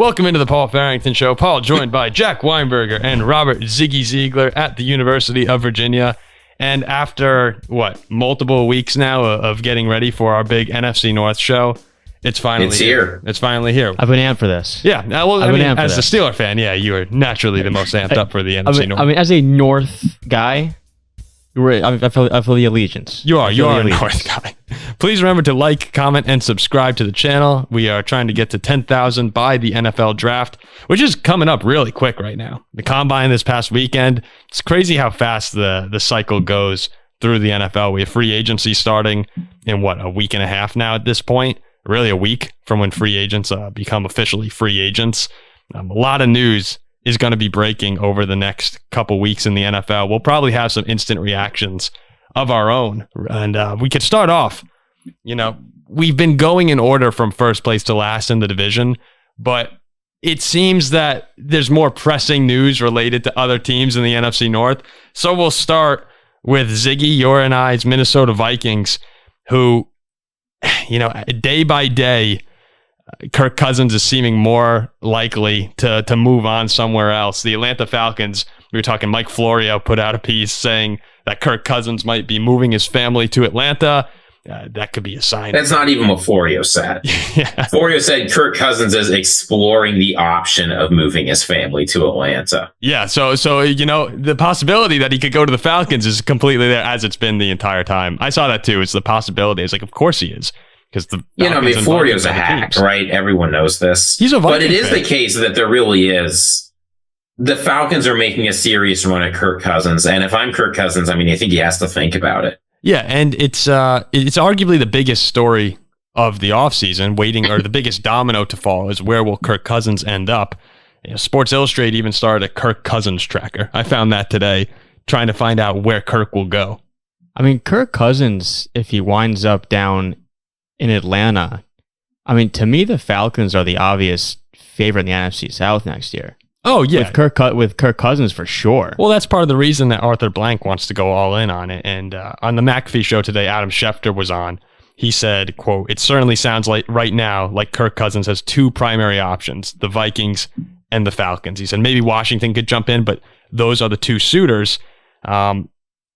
Welcome into the Paul Farrington Show. Paul joined by Jack Weinberger and Robert Ziggy Ziegler at the University of Virginia. And after, multiple weeks now of getting ready for our big NFC North show, it's finally here. It's finally here. I've been amped for this. Yeah. Well, I mean, as a Steeler fan, you are naturally the most amped up for the NFC North. I mean, as a North guy, I feel the allegiance. You are a North guy. Please remember to like, comment, and subscribe to the channel. We are trying to get to 10,000 by the NFL draft, which is coming up really quick right now. The combine this past weekend, it's crazy how fast the cycle goes through the NFL. We have free agency starting in a week and a half now at this point. Really a week from when free agents become officially free agents. A lot of news is going to be breaking over the next couple weeks in the NFL. We'll probably have some instant reactions of our own. And we could start off, we've been going in order from first place to last in the division, but it seems that there's more pressing news related to other teams in the NFC North. So we'll start with Ziggy, your and I's Minnesota Vikings, who, day by day, Kirk Cousins is seeming more likely to move on somewhere else. The Atlanta Falcons, we were talking, Mike Florio put out a piece saying that Kirk Cousins might be moving his family to Atlanta. That could be a sign. That's not even what Florio said. Yeah. Florio said Kirk Cousins is exploring the option of moving his family to Atlanta. Yeah, so the possibility that he could go to the Falcons is completely there, as it's been the entire time. I saw that too. It's the possibility. It's like, of course he is. Because Florio's a hack, right? Everyone knows this. He's a Viking But it is fan. the case that there really is. The Falcons are making a serious run at Kirk Cousins. And if I'm Kirk Cousins, I think he has to think about it. Yeah, and it's arguably the biggest story of the offseason, or the biggest domino to fall is where will Kirk Cousins end up? Sports Illustrated even started a Kirk Cousins tracker. I found that today, trying to find out where Kirk will go. I mean, Kirk Cousins, if he winds up down in Atlanta, to me, the Falcons are the obvious favorite in the NFC South next year. Oh, yeah. With Kirk Cousins, for sure. Well, that's part of the reason that Arthur Blank wants to go all in on it. And on the McAfee show today, Adam Schefter was on. He said, quote, "It certainly sounds like right now like Kirk Cousins has two primary options, the Vikings and the Falcons." He said maybe Washington could jump in, but those are the two suitors. And,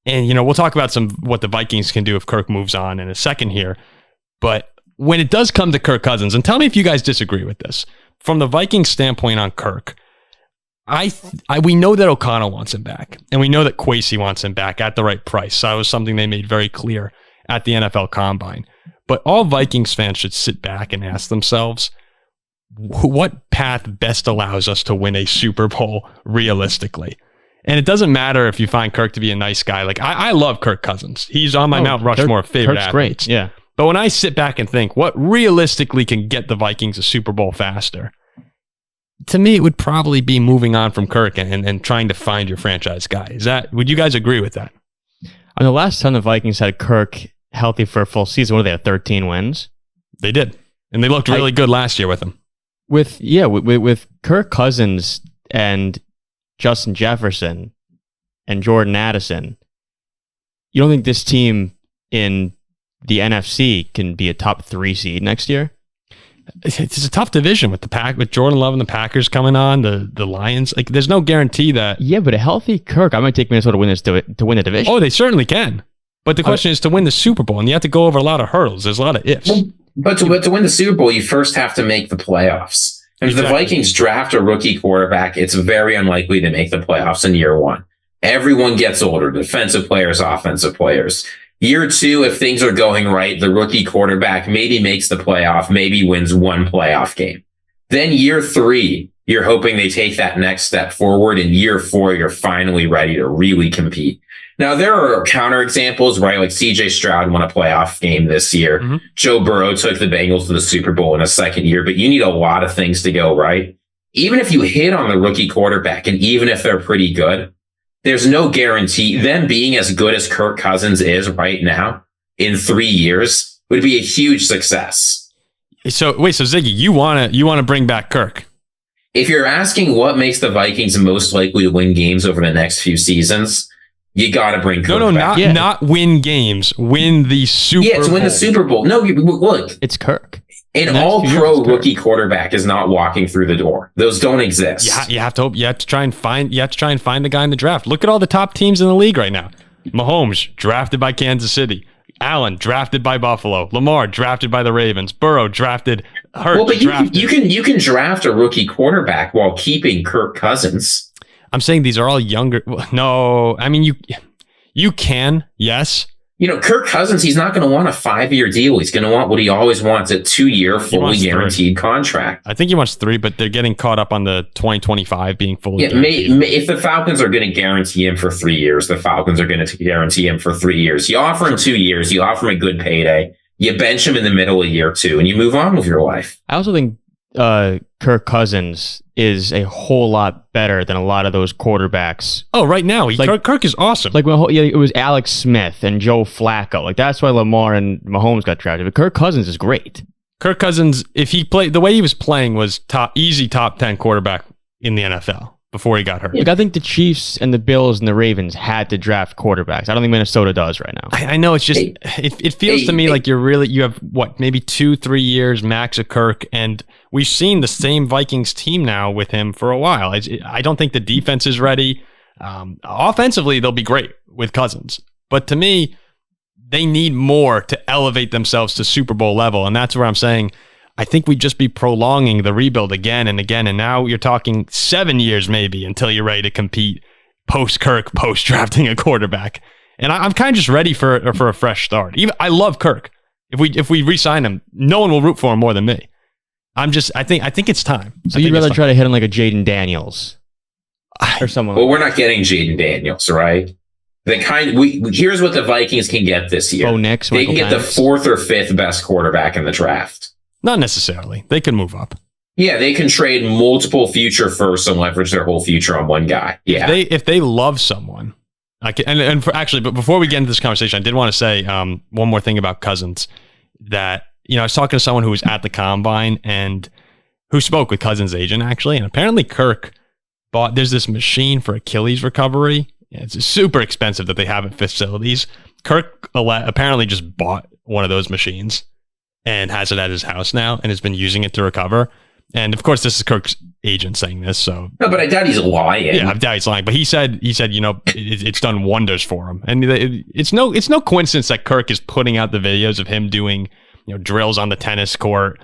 we'll talk about what the Vikings can do if Kirk moves on in a second here. But when it does come to Kirk Cousins, and tell me if you guys disagree with this, from the Vikings standpoint on Kirk, we know that O'Connell wants him back, and we know that Kwesi wants him back at the right price. So that was something they made very clear at the NFL Combine. But all Vikings fans should sit back and ask themselves, what path best allows us to win a Super Bowl realistically? And it doesn't matter if you find Kirk to be a nice guy. Like, I love Kirk Cousins. He's on my Mount Rushmore of favorite Kirk's athletes. Great, yeah. But when I sit back and think, what realistically can get the Vikings a Super Bowl faster? To me, it would probably be moving on from Kirk and trying to find your franchise guy. Would you guys agree with that? The last time the Vikings had Kirk healthy for a full season, they had 13 wins? They did. And they looked really good last year with him. With Kirk Cousins and Justin Jefferson and Jordan Addison, you don't think this team in the NFC can be a top 3 seed next year? It's a tough division with with Jordan Love and the Packers coming on, the Lions. Like, there's no guarantee that. Yeah, but a healthy Kirk, I might take Minnesota to win the division. Oh, they certainly can. But the question is to win the Super Bowl, and you have to go over a lot of hurdles. There's a lot of ifs. But to win the Super Bowl, you first have to make the playoffs. And if the Vikings draft a rookie quarterback, it's very unlikely to make the playoffs in year one. Everyone gets older, defensive players, offensive players. Year two, if things are going right, the rookie quarterback maybe makes the playoff, maybe wins one playoff game. Then year three, you're hoping they take that next step forward. In year four, you're finally ready to really compete. Now, there are counterexamples, right? Like CJ Stroud won a playoff game this year. Mm-hmm. Joe Burrow took the Bengals to the Super Bowl in a second year, but you need a lot of things to go right. Even if you hit on the rookie quarterback, and even if they're pretty good, there's no guarantee them being as good as Kirk Cousins is right now in 3 years would be a huge success. So Ziggy, you want to bring back Kirk? If you're asking what makes the Vikings most likely to win games over the next few seasons, you got to bring Kirk back. Not win games, win the Super Bowl. Yeah, to win the Super Bowl. No, look. It's Kirk. An all-pro rookie quarterback is not walking through the door. Those don't exist. You have to try and find the guy in the draft. Look at all the top teams in the league right now. Mahomes drafted by Kansas City. Allen drafted by Buffalo. Lamar drafted by the Ravens. Burrow drafted. Hurts. Well, but you can draft a rookie quarterback while keeping Kirk Cousins. I'm saying these are all younger. No, I mean you can, yes. Kirk Cousins, he's not going to want a 5-year deal. He's going to want what he always wants, a 2-year fully guaranteed contract. I think he wants 3, but they're getting caught up on the 2025 being fully guaranteed. If the Falcons are going to guarantee him for 3 years, the Falcons are going to guarantee him for 3 years. You offer him 2 years, you offer him a good payday, you bench him in the middle of year 2, and you move on with your life. I also think Kirk Cousins is a whole lot better than a lot of those quarterbacks. Oh, right now, Kirk is awesome. Like it was Alex Smith and Joe Flacco. Like that's why Lamar and Mahomes got drafted. But Kirk Cousins is great. Kirk Cousins, if he played the way he was playing, was easy top 10 quarterback in the NFL before he got hurt. Like I think the Chiefs and the Bills and the Ravens had to draft quarterbacks. I don't think Minnesota does right now. I know it's just it feels to me like you have maybe 2-3 years max of Kirk, and we've seen the same Vikings team now with him for a while. I don't think the defense is ready. Offensively, they'll be great with Cousins, but to me, they need more to elevate themselves to Super Bowl level, and that's where I'm saying I think we'd just be prolonging the rebuild again and again, and now you're talking 7 years maybe until you're ready to compete post-Kirk, post-drafting a quarterback. And I'm kind of just ready for a fresh start. I love Kirk. If we re-sign him, no one will root for him more than me. I think it's time. So you'd rather try to hit him like a Jayden Daniels or someone? Well, we're not getting Jayden Daniels, right? Here's what the Vikings can get this year. They can get the 4th or 5th best quarterback in the draft. Not necessarily. They can move up. Yeah, they can trade multiple future firsts and leverage their whole future on one guy. Yeah, if they love someone, but before we get into this conversation, I did want to say one more thing about Cousins. That I was talking to someone who was at the combine and who spoke with Cousins' agent actually, and apparently Kirk bought. There's this machine for Achilles recovery. It's super expensive that they have at facilities. Kirk apparently just bought one of those machines and has it at his house now and has been using it to recover. And of course, this is Kirk's agent saying this. So no, but I doubt he's lying. Yeah, I doubt he's lying. But he said, it's done wonders for him. And it's no coincidence that Kirk is putting out the videos of him doing, drills on the tennis court,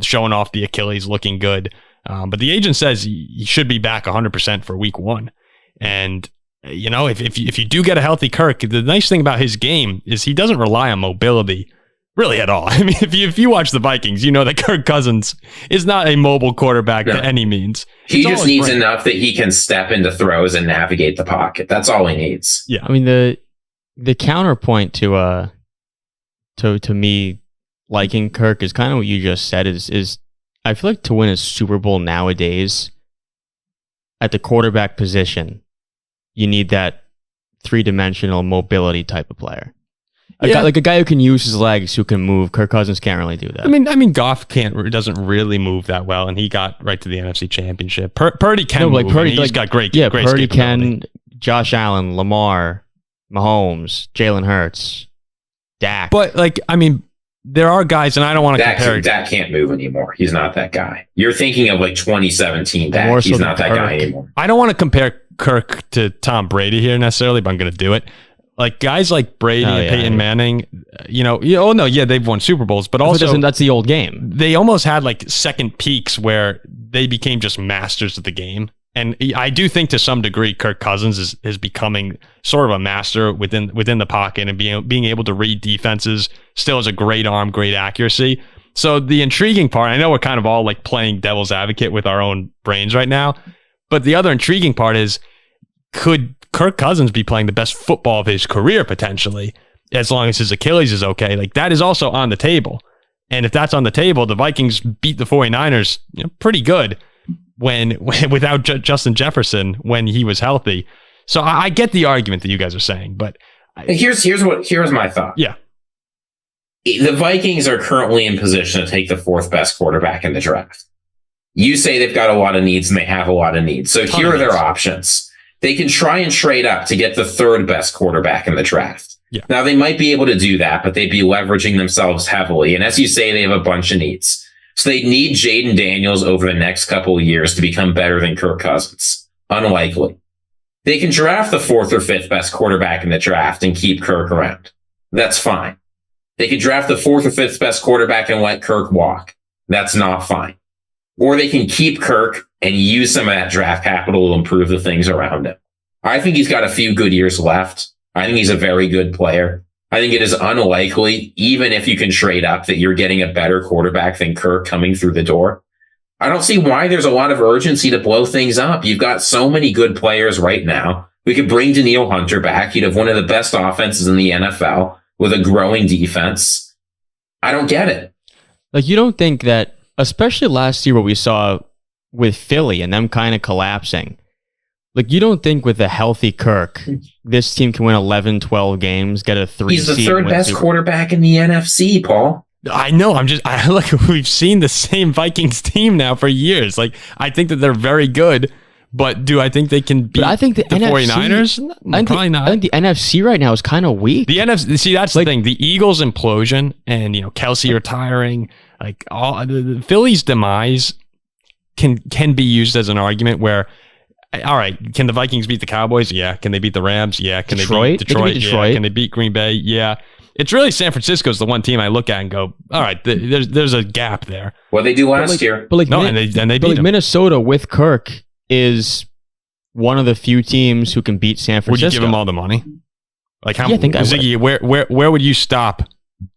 showing off the Achilles, looking good. But the agent says he should be back 100% for week 1. And if you do get a healthy Kirk, the nice thing about his game is he doesn't rely on mobility really at all. I mean, if you watch the Vikings, you know that Kirk Cousins is not a mobile quarterback to any means. He just needs enough that he can step into throws and navigate the pocket. That's all he needs. Yeah. I mean, the counterpoint to me liking Kirk is kind of what you just said is I feel like to win a Super Bowl nowadays at the quarterback position, you need that 3-dimensional mobility type of player. A guy who can use his legs, who can move. Kirk Cousins can't really do that. I mean, Goff doesn't really move that well, and he got right to the NFC Championship. Purdy can move. He's got great. Purdy can. Josh Allen, Lamar, Mahomes, Jalen Hurts, Dak. But there are guys, and I don't want to compare. Dak can't move anymore. He's not that guy. You're thinking of 2017 Dak. He's not that guy anymore. I don't want to compare Kirk to Tom Brady here necessarily, but I'm going to do it. Like guys like Brady and Peyton Manning, they've won Super Bowls, but also that's the old game. They almost had second peaks where they became just masters of the game. And I do think to some degree, Kirk Cousins is becoming sort of a master within the pocket and being able to read defenses. Still has a great arm, great accuracy. So the intriguing part, I know we're kind of all playing devil's advocate with our own brains right now, but the other intriguing part is, could Kirk Cousins be playing the best football of his career potentially, as long as his Achilles is okay? That is also on the table. And if that's on the table, the Vikings beat the 49ers pretty good without Justin Jefferson when he was healthy. So I get the argument that you guys are saying, but here's my thought. Yeah. The Vikings are currently in position to take the 4th best quarterback in the draft. You say they've got a lot of needs and they have a lot of needs. So here are their options. They can try and trade up to get the 3rd best quarterback in the draft. Yeah. Now, they might be able to do that, but they'd be leveraging themselves heavily. And as you say, they have a bunch of needs. So they need Jayden Daniels over the next couple of years to become better than Kirk Cousins. Unlikely. They can draft the 4th or 5th best quarterback in the draft and keep Kirk around. That's fine. They could draft the 4th or 5th best quarterback and let Kirk walk. That's not fine. Or they can keep Kirk and use some of that draft capital to improve the things around him. I think he's got a few good years left. I think he's a very good player. I think it is unlikely, even if you can trade up, that you're getting a better quarterback than Kirk coming through the door. I don't see why there's a lot of urgency to blow things up. You've got so many good players right now. We could bring Danielle Hunter back. You'd have one of the best offenses in the NFL with a growing defense. I don't get it. Like, you don't think that, especially last year what we saw with Philly and them kind of collapsing, like, you don't think with a healthy Kirk, this team can win 11, 12 games, get a 3 He's the seed, third best quarterback in the NFC, Paul. I know. Look, we've seen the same Vikings team now for years. Like, I think that they're very good, but do I think they can beat I think the NFC, 49ers? Probably not. I think the NFC right now is kind of weak. The NFC, see, that's the thing. The Eagles' implosion and, Kelsey retiring, like, all the Philly's demise can be used as an argument where, all right, can the Vikings beat the Cowboys? Yeah. Can they beat the Rams? Yeah. Can they beat Detroit? Yeah. Can they beat Green Bay? Yeah. It's really San Francisco's the one team I look at and go, all right, there's a gap there. What they do last year. But they beat them. Minnesota with Kirk is one of the few teams who can beat San Francisco. Would you give them all the money? Like, how? Yeah, I think Ziggy, where would you stop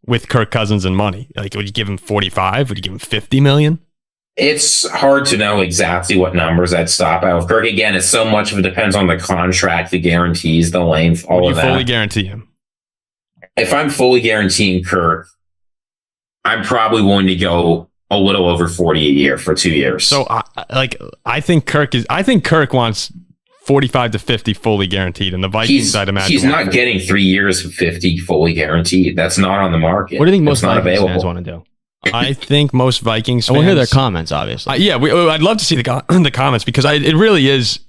with Kirk Cousins and money? Like, would you give him 45? Would you give him 50 million? It's hard to know exactly what numbers I'd stop at with Kirk. Again, it's so much of it depends on the contract, the guarantees, the length, all of that. You fully guarantee him? If I'm fully guaranteeing Kirk, I'm probably willing to go a little over 40 a year for 2 years. So, I think Kirk wants 45 to 50 fully guaranteed, and the Vikings, I'd imagine, he's not getting 3 years of 50 fully guaranteed. That's not on the market. What do you think most Vikings fans want to do? I think most Vikings fans... I want to hear their comments, obviously. I'd love to see the comments, because it really is...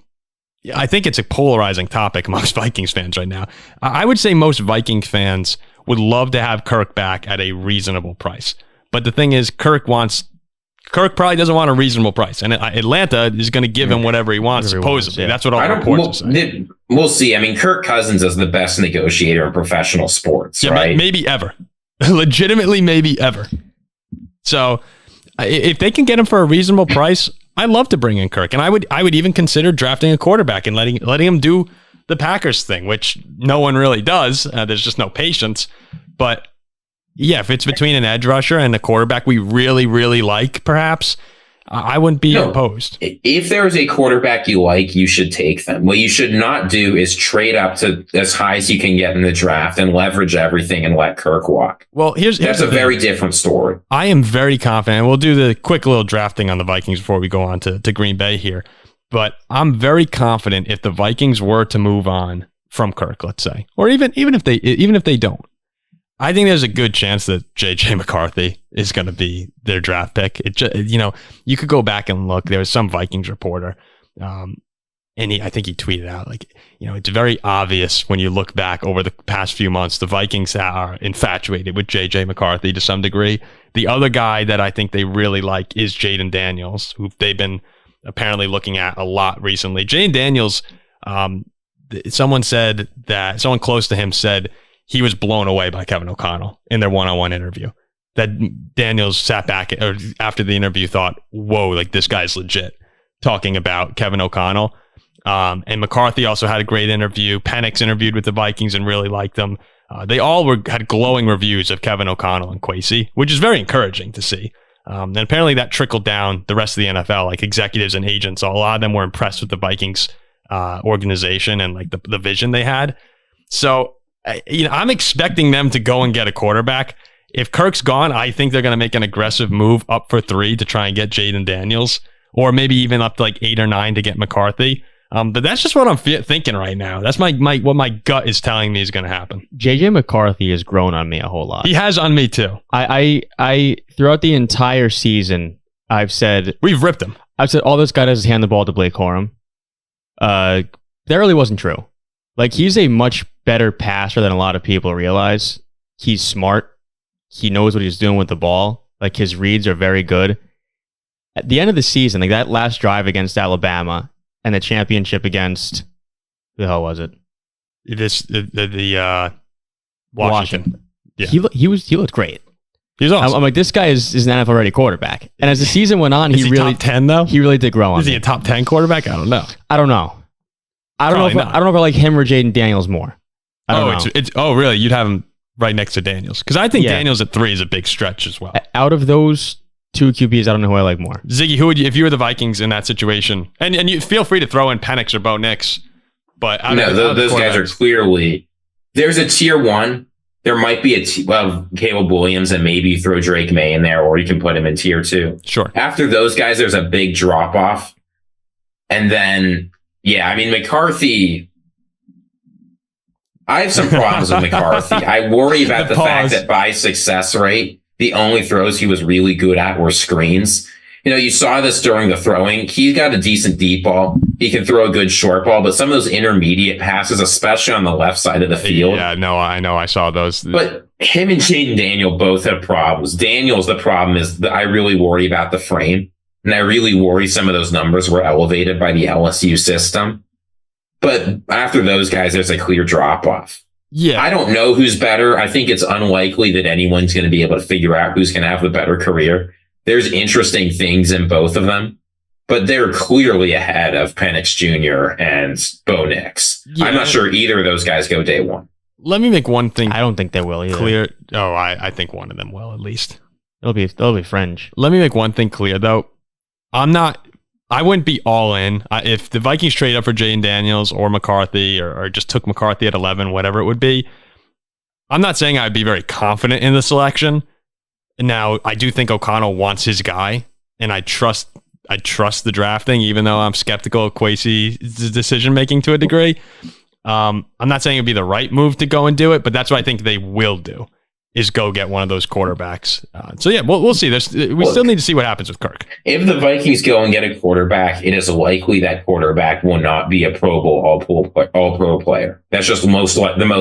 I think it's a polarizing topic amongst Vikings fans right now. I would say most Vikings fans would love to have Kirk back at a reasonable price. But the thing is, Kirk probably doesn't want a reasonable price. And Atlanta is going to give him whatever he wants, supposedly. That's what all reports are saying. We'll see. I mean, Kirk Cousins is the best negotiator in professional sports, right? Maybe ever. Legitimately, maybe ever. So if they can get him for a reasonable price, I'd love to bring in Kirk. And I would even consider drafting a quarterback and letting him do the Packers thing, which no one really does. There's just no patience. But yeah, if it's between an edge rusher and a quarterback we really, really like, perhaps, I wouldn't be opposed. If there is a quarterback you like, you should take them. What you should not do is trade up to as high as you can get in the draft and leverage everything and let Kirk walk. Well, that's a very different story. I am very confident. We'll do the quick little drafting on the Vikings before we go on to Green Bay here. But I'm very confident if the Vikings were to move on from Kirk, let's say, or even if they don't, I think there's a good chance that JJ McCarthy is going to be their draft pick. You could go back and look. There was some Vikings reporter, and I think he tweeted out, it's very obvious when you look back over the past few months, the Vikings are infatuated with JJ McCarthy to some degree. The other guy that I think they really like is Jayden Daniels, who they've been apparently looking at a lot recently. Jayden Daniels, someone close to him said he was blown away by Kevin O'Connell in their one-on-one interview. That Daniels sat back after the interview, thought, whoa, like, this guy's legit, talking about Kevin O'Connell. And McCarthy also had a great interview. Penix interviewed with the Vikings and really liked them. They all had glowing reviews of Kevin O'Connell and Kwesi, which is very encouraging to see. And apparently that trickled down the rest of the NFL, like executives and agents. A lot of them were impressed with the Vikings organization and like the vision they had. So, I'm expecting them to go and get a quarterback. If Kirk's gone, I think they're going to make an aggressive move up for 3 to try and get Jayden Daniels, or maybe even up to like 8 or 9 to get McCarthy. But that's just what I'm thinking right now. That's what my gut is telling me is going to happen. JJ McCarthy has grown on me a whole lot. He has on me too. I throughout the entire season, I've said we've ripped him. I've said all this guy does is hand the ball to Blake Corum. That really wasn't true. Like, he's a much better passer than a lot of people realize. He's smart. He knows what he's doing with the ball. Like his reads are very good. At the end of the season, like that last drive against Alabama and the championship against who the hell was it? Washington. Yeah. He looked great. He was awesome. I'm like, this guy is an NFL ready quarterback. And as the season went on, Is he he really top 10 though? he really did grow on Is he me. a top 10 quarterback? I don't know. I don't know Probably not. I don't know if I like him or Jayden Daniels more. I don't know. Oh, really? You'd have him right next to Daniels? Because I think Yeah. Daniels at 3 is a big stretch as well. Out of those two QBs, I don't know who I like more. Ziggy, who would you, if you were the Vikings in that situation? And you feel free to throw in Penix or Bo Nix, but Those guys are clearly. There's a tier 1. There might be Caleb Williams, and maybe you throw Drake May in there, or you can put him in tier 2. Sure. After those guys, there's a big drop off, and then McCarthy. I have some problems with McCarthy. I worry about the fact that by success rate, the only throws he was really good at were screens. You saw this during the throwing. He's got a decent deep ball. He can throw a good short ball, but some of those intermediate passes, especially on the left side of the field. Yeah, no, I know. I saw those. But him and Jayden Daniels both have problems. Daniels, the problem is that I really worry about the frame. And I really worry some of those numbers were elevated by the LSU system. But after those guys, there's a clear drop off. Yeah. I don't know who's better. I think it's unlikely that anyone's going to be able to figure out who's going to have the better career. There's interesting things in both of them, but they're clearly ahead of Penix Jr. and Bo Nix. Yeah. I'm not sure either of those guys go day one. Let me make one thing I don't think they will either. clear. Oh, I think one of them will at least. They'll be fringe. Let me make one thing clear though. I wouldn't be all in. If the Vikings trade up for Jayden Daniels or McCarthy or just took McCarthy at 11, whatever it would be, I'm not saying I'd be very confident in the selection. Now, I do think O'Connell wants his guy, and I trust the drafting, even though I'm skeptical of Kwesi's decision-making to a degree. I'm not saying it'd be the right move to go and do it, but that's what I think they will do, is go get one of those quarterbacks. So yeah, we'll see. We still need to see what happens with Kirk. If the Vikings go and get a quarterback, it is likely that quarterback will not be a Pro Bowl all-pro player. That's just the most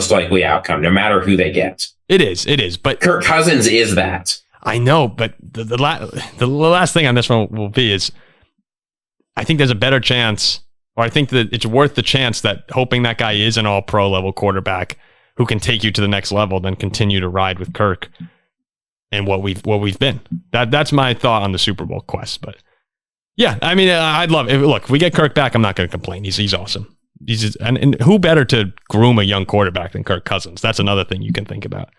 likely outcome, no matter who they get. It is. But Kirk Cousins is that. I know, but the last thing on this one will be is I think there's a better chance, or I think that it's worth the chance that hoping that guy is an all-pro level quarterback who can take you to the next level than continue to ride with Kirk and what we've been. That's my thought on the Super Bowl quest. But yeah, I mean, I'd love it. Look, if we get Kirk back, I'm not going to complain. He's awesome. And who better to groom a young quarterback than Kirk Cousins? That's another thing you can think about.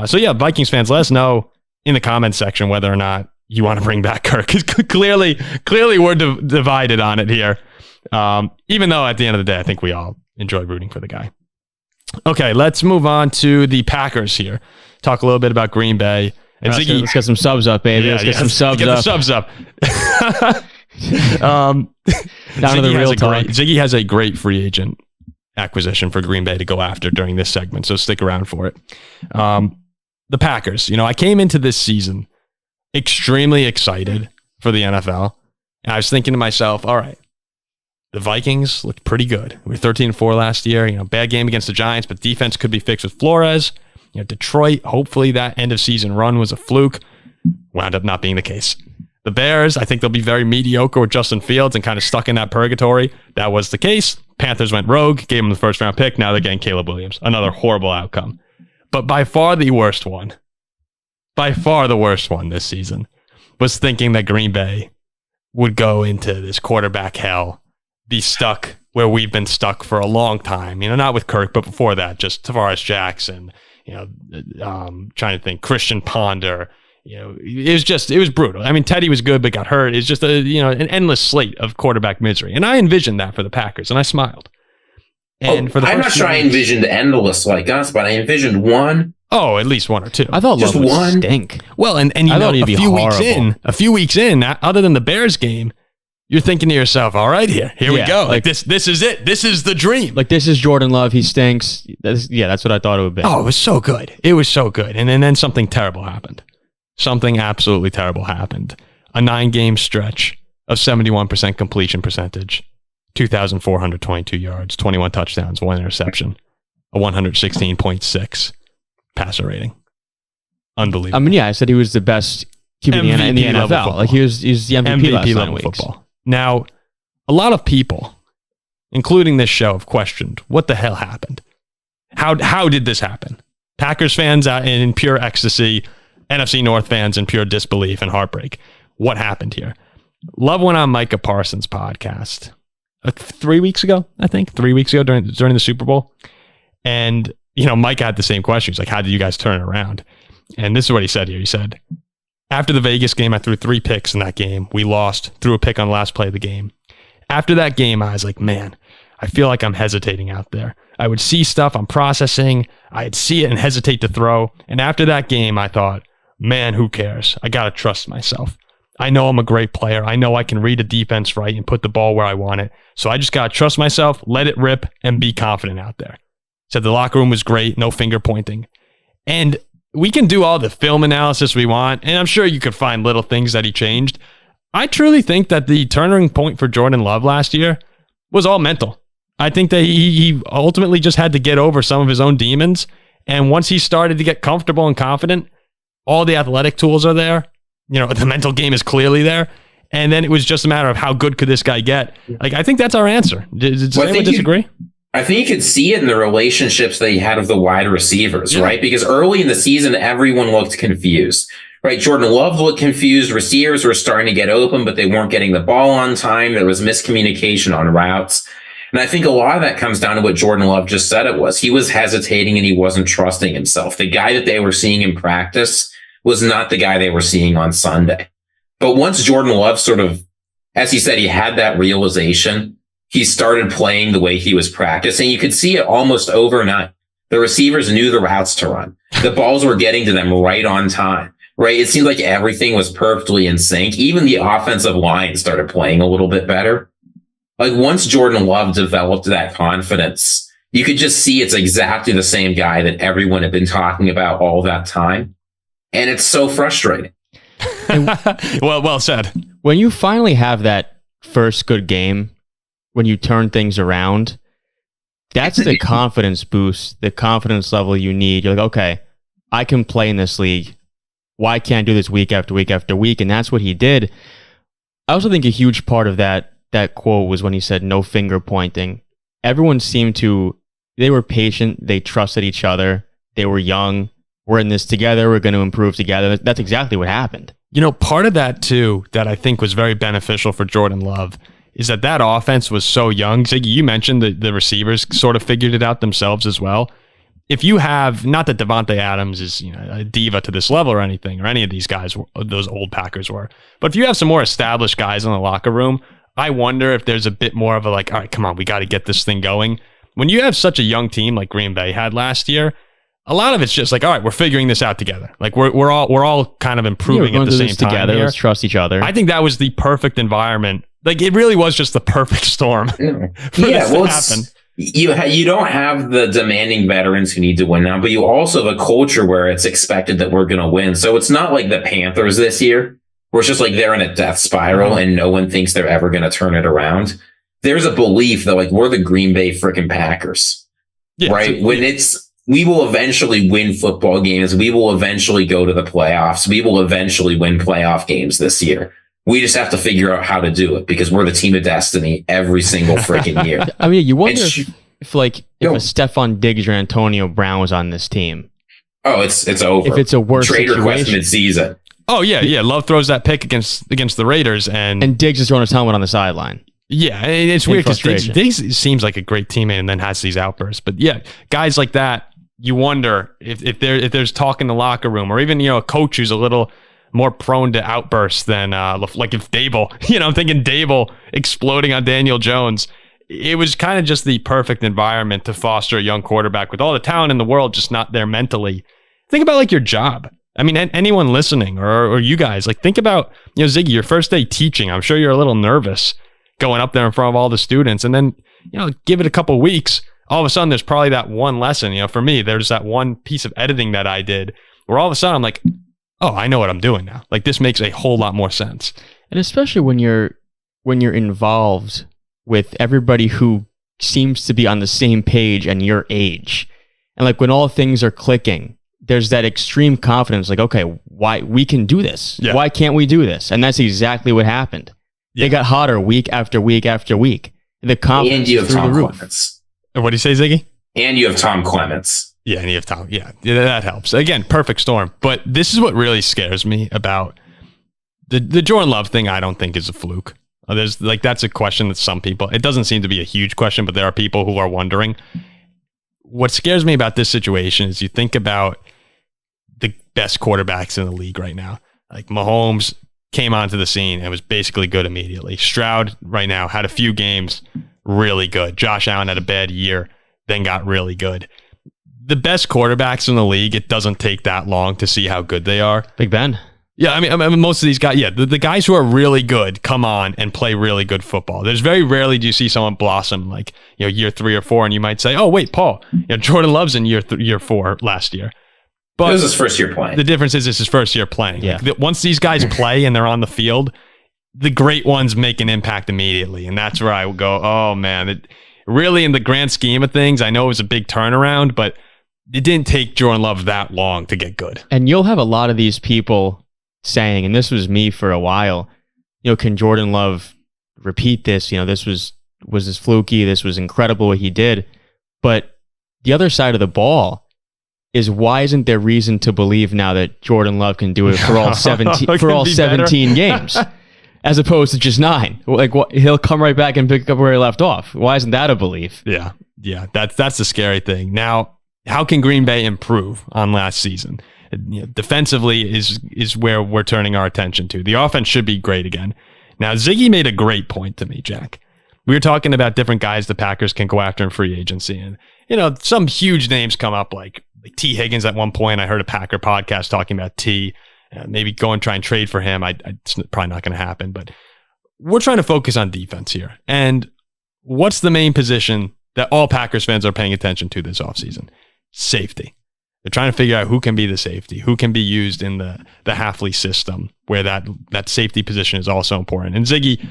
So yeah, Vikings fans, let us know in the comments section whether or not you want to bring back Kirk. Because clearly we're divided on it here. Even though at the end of the day, I think we all enjoy rooting for the guy. Okay, let's move on to the Packers here. Talk a little bit about Green Bay. And Ziggy, Let's get some subs up, baby. Let's get some subs get up. the subs up. Down to the real talk. Ziggy has a great free agent acquisition for Green Bay to go after during this segment, so stick around for it. The Packers, I came into this season extremely excited for the NFL, and I was thinking to myself, all right, the Vikings looked pretty good. We were 13-4 last year, bad game against the Giants, but defense could be fixed with Flores. Detroit, hopefully that end of season run was a fluke. Wound up not being the case. The Bears, I think they'll be very mediocre with Justin Fields and kind of stuck in that purgatory. That was the case. Panthers went rogue, gave them the first round pick. Now they're getting Caleb Williams. Another horrible outcome. But by far the worst one this season was thinking that Green Bay would go into this quarterback hell, be stuck where we've been stuck for a long time. Not with Kirk, but before that, just Tavares Jackson, trying to think, Christian Ponder. It was brutal. I mean, Teddy was good, but got hurt. It's just an endless slate of quarterback misery. And I envisioned that for the Packers, and I smiled. And I'm not sure I envisioned endless like us, but I envisioned one. Oh, at least one or two. I thought just Love would one stink. Well, and I thought he'd be horrible. a few weeks in, other than the Bears game, you're thinking to yourself, all right, here we go. Like this is it. This is the dream. Like, this is Jordan Love. He stinks. That's what I thought it would be. Oh, it was so good. It was so good. And then something terrible happened. Something absolutely terrible happened. A 9-game stretch of 71% completion percentage, 2,422 yards, 21 touchdowns, 1 interception, a 116.6 passer rating. Unbelievable. I mean, I said he was the best QB in the NFL. football. Like he was the MVP last 9 level weeks. football. Now, a lot of people, including this show, have questioned what the hell happened. How did this happen? Packers fans in pure ecstasy, NFC North fans in pure disbelief and heartbreak. What happened here? Love went on Micah Parsons' podcast 3 weeks ago, I think. 3 weeks ago during the Super Bowl. And, Mike had the same question. He's like, how did you guys turn it around? And this is what he said here. He said, after the Vegas game, I threw 3 picks in that game. We lost, threw a pick on the last play of the game. After that game, I was like, man, I feel like I'm hesitating out there. I would see stuff I'm processing. I'd see it and hesitate to throw. And after that game, I thought, man, who cares? I got to trust myself. I know I'm a great player. I know I can read a defense right and put the ball where I want it. So I just got to trust myself, let it rip, and be confident out there. Said the locker room was great, no finger pointing. And we can do all the film analysis we want, and I'm sure you could find little things that he changed. I truly think that the turning point for Jordan Love last year was all mental. I think that he ultimately just had to get over some of his own demons. And once he started to get comfortable and confident, all the athletic tools are there. The mental game is clearly there. And then it was just a matter of how good could this guy get. Like, I think that's our answer. Does anyone disagree? I think you could see it in the relationships that he had with the wide receivers, right? Because early in the season, everyone looked confused, right? Jordan Love looked confused. Receivers were starting to get open, but they weren't getting the ball on time. There was miscommunication on routes. And I think a lot of that comes down to what Jordan Love just said it was. He was hesitating and he wasn't trusting himself. The guy that they were seeing in practice was not the guy they were seeing on Sunday. But once Jordan Love sort of, as he said, he had that realization, he started playing the way he was practicing. You could see it almost overnight. The receivers knew the routes to run. The balls were getting to them right on time, right? It seemed like everything was perfectly in sync. Even the offensive line started playing a little bit better. Like once Jordan Love developed that confidence, you could just see it's exactly the same guy that everyone had been talking about all that time. And it's so frustrating. Well said. When you finally have that first good game, when you turn things around, that's the confidence boost, the confidence level you need. You're like, okay, I can play in this league. Why can't I do this week after week after week? And that's what he did. I also think a huge part of that quote was when he said no finger pointing. Everyone seemed to, they were patient. They trusted each other. They were young. We're in this together. We're going to improve together. That's exactly what happened. Part of that too, that I think was very beneficial for Jordan Love is that offense was so young. Ziggy, you mentioned the receivers sort of figured it out themselves as well. If you have, not that Devontae Adams is a diva to this level or anything, or any of these guys, those old Packers were, but if you have some more established guys in the locker room, I wonder if there's a bit more of a like, all right, come on, we got to get this thing going. When you have such a young team like Green Bay had last year, a lot of it's just like, all right, we're figuring this out together. Like we're all kind of improving at the same time together. Here. Let's trust each other. I think that was the perfect environment. Like it really was just the perfect storm for this to happen. You don't have the demanding veterans who need to win now, but you also have a culture where it's expected that we're going to win. So it's not like the Panthers this year, where it's just like they're in a death spiral and no one thinks they're ever going to turn it around. There's a belief that like we're the Green Bay freaking Packers, right? We will eventually win football games. We will eventually go to the playoffs. We will eventually win playoff games this year. We just have to figure out how to do it because we're the team of destiny every single freaking year. I mean, you wonder if a Stephon Diggs or Antonio Brown was on this team. Oh, it's over. If it's a worse trade request situation. midseason. Oh yeah. Love throws that pick against the Raiders and Diggs is throwing his helmet on the sideline. Yeah, it's weird because Diggs seems like a great teammate and then has these outbursts. But yeah, guys like that, you wonder if there's talk in the locker room or even a coach who's a little more prone to outbursts than like if Dable, I'm thinking Dable exploding on Daniel Jones. It was kind of just the perfect environment to foster a young quarterback with all the talent in the world, just not there mentally. Think about like your job. I mean, anyone listening or you guys, like think about, Ziggy, your first day teaching. I'm sure you're a little nervous going up there in front of all the students and then, give it a couple weeks. All of a sudden, there's probably that one lesson. For me, there's that one piece of editing that I did where all of a sudden I'm like, oh, I know what I'm doing now. Like this makes a whole lot more sense. And especially when you're involved with everybody who seems to be on the same page and your age. And like when all things are clicking, there's that extreme confidence, like, okay, why we can do this? Yeah. Why can't we do this? And that's exactly what happened. They got hotter week after week after week. The confidence And you have through Tom the roof. Clements. What do you say, Ziggy? And you have Tom Clements. Yeah, and you have Tom. Yeah, that helps. Again, perfect storm. But this is what really scares me about the Jordan Love thing. I don't think is a fluke. There's that's a question that some people. It doesn't seem to be a huge question, but there are people who are wondering. What scares me about this situation is you think about the best quarterbacks in the league right now. Like Mahomes came onto the scene and was basically good immediately. Stroud right now had a few games really good. Josh Allen had a bad year, then got really good. The best quarterbacks in the league, it doesn't take that long to see how good they are. Big Ben. Yeah, I mean most of these guys, the guys who are really good come on and play really good football. There's very rarely do you see someone blossom year 3 or 4, and you might say, oh wait, Paul, Jordan Love's in year 4 last year. But it was his first year playing. The difference is it's his first year playing. Yeah. Once these guys play and they're on the field, the great ones make an impact immediately. And that's where I would go, oh man, really in the grand scheme of things, I know it was a big turnaround, but it didn't take Jordan Love that long to get good. And you'll have a lot of these people saying, and this was me for a while, can Jordan Love repeat this? This was this fluky, this was incredible what he did. But the other side of the ball is, why isn't there reason to believe now that Jordan Love can do it for all 17 games as opposed to just 9? He'll come right back and pick up where he left off. Why isn't that a belief? Yeah. That's the scary thing. Now, how can Green Bay improve on last season? Defensively is where we're turning our attention to. The offense should be great again. Now, Ziggy made a great point to me, Jack. We were talking about different guys the Packers can go after in free agency, and some huge names come up like T. Higgins at one point. I heard a Packer podcast talking about T. Maybe go and try and trade for him. It's probably not going to happen, but we're trying to focus on defense here. And what's the main position that all Packers fans are paying attention to this offseason? Safety. They're trying to figure out who can be the safety, who can be used in the Halfley system, where that safety position is also important. And Ziggy,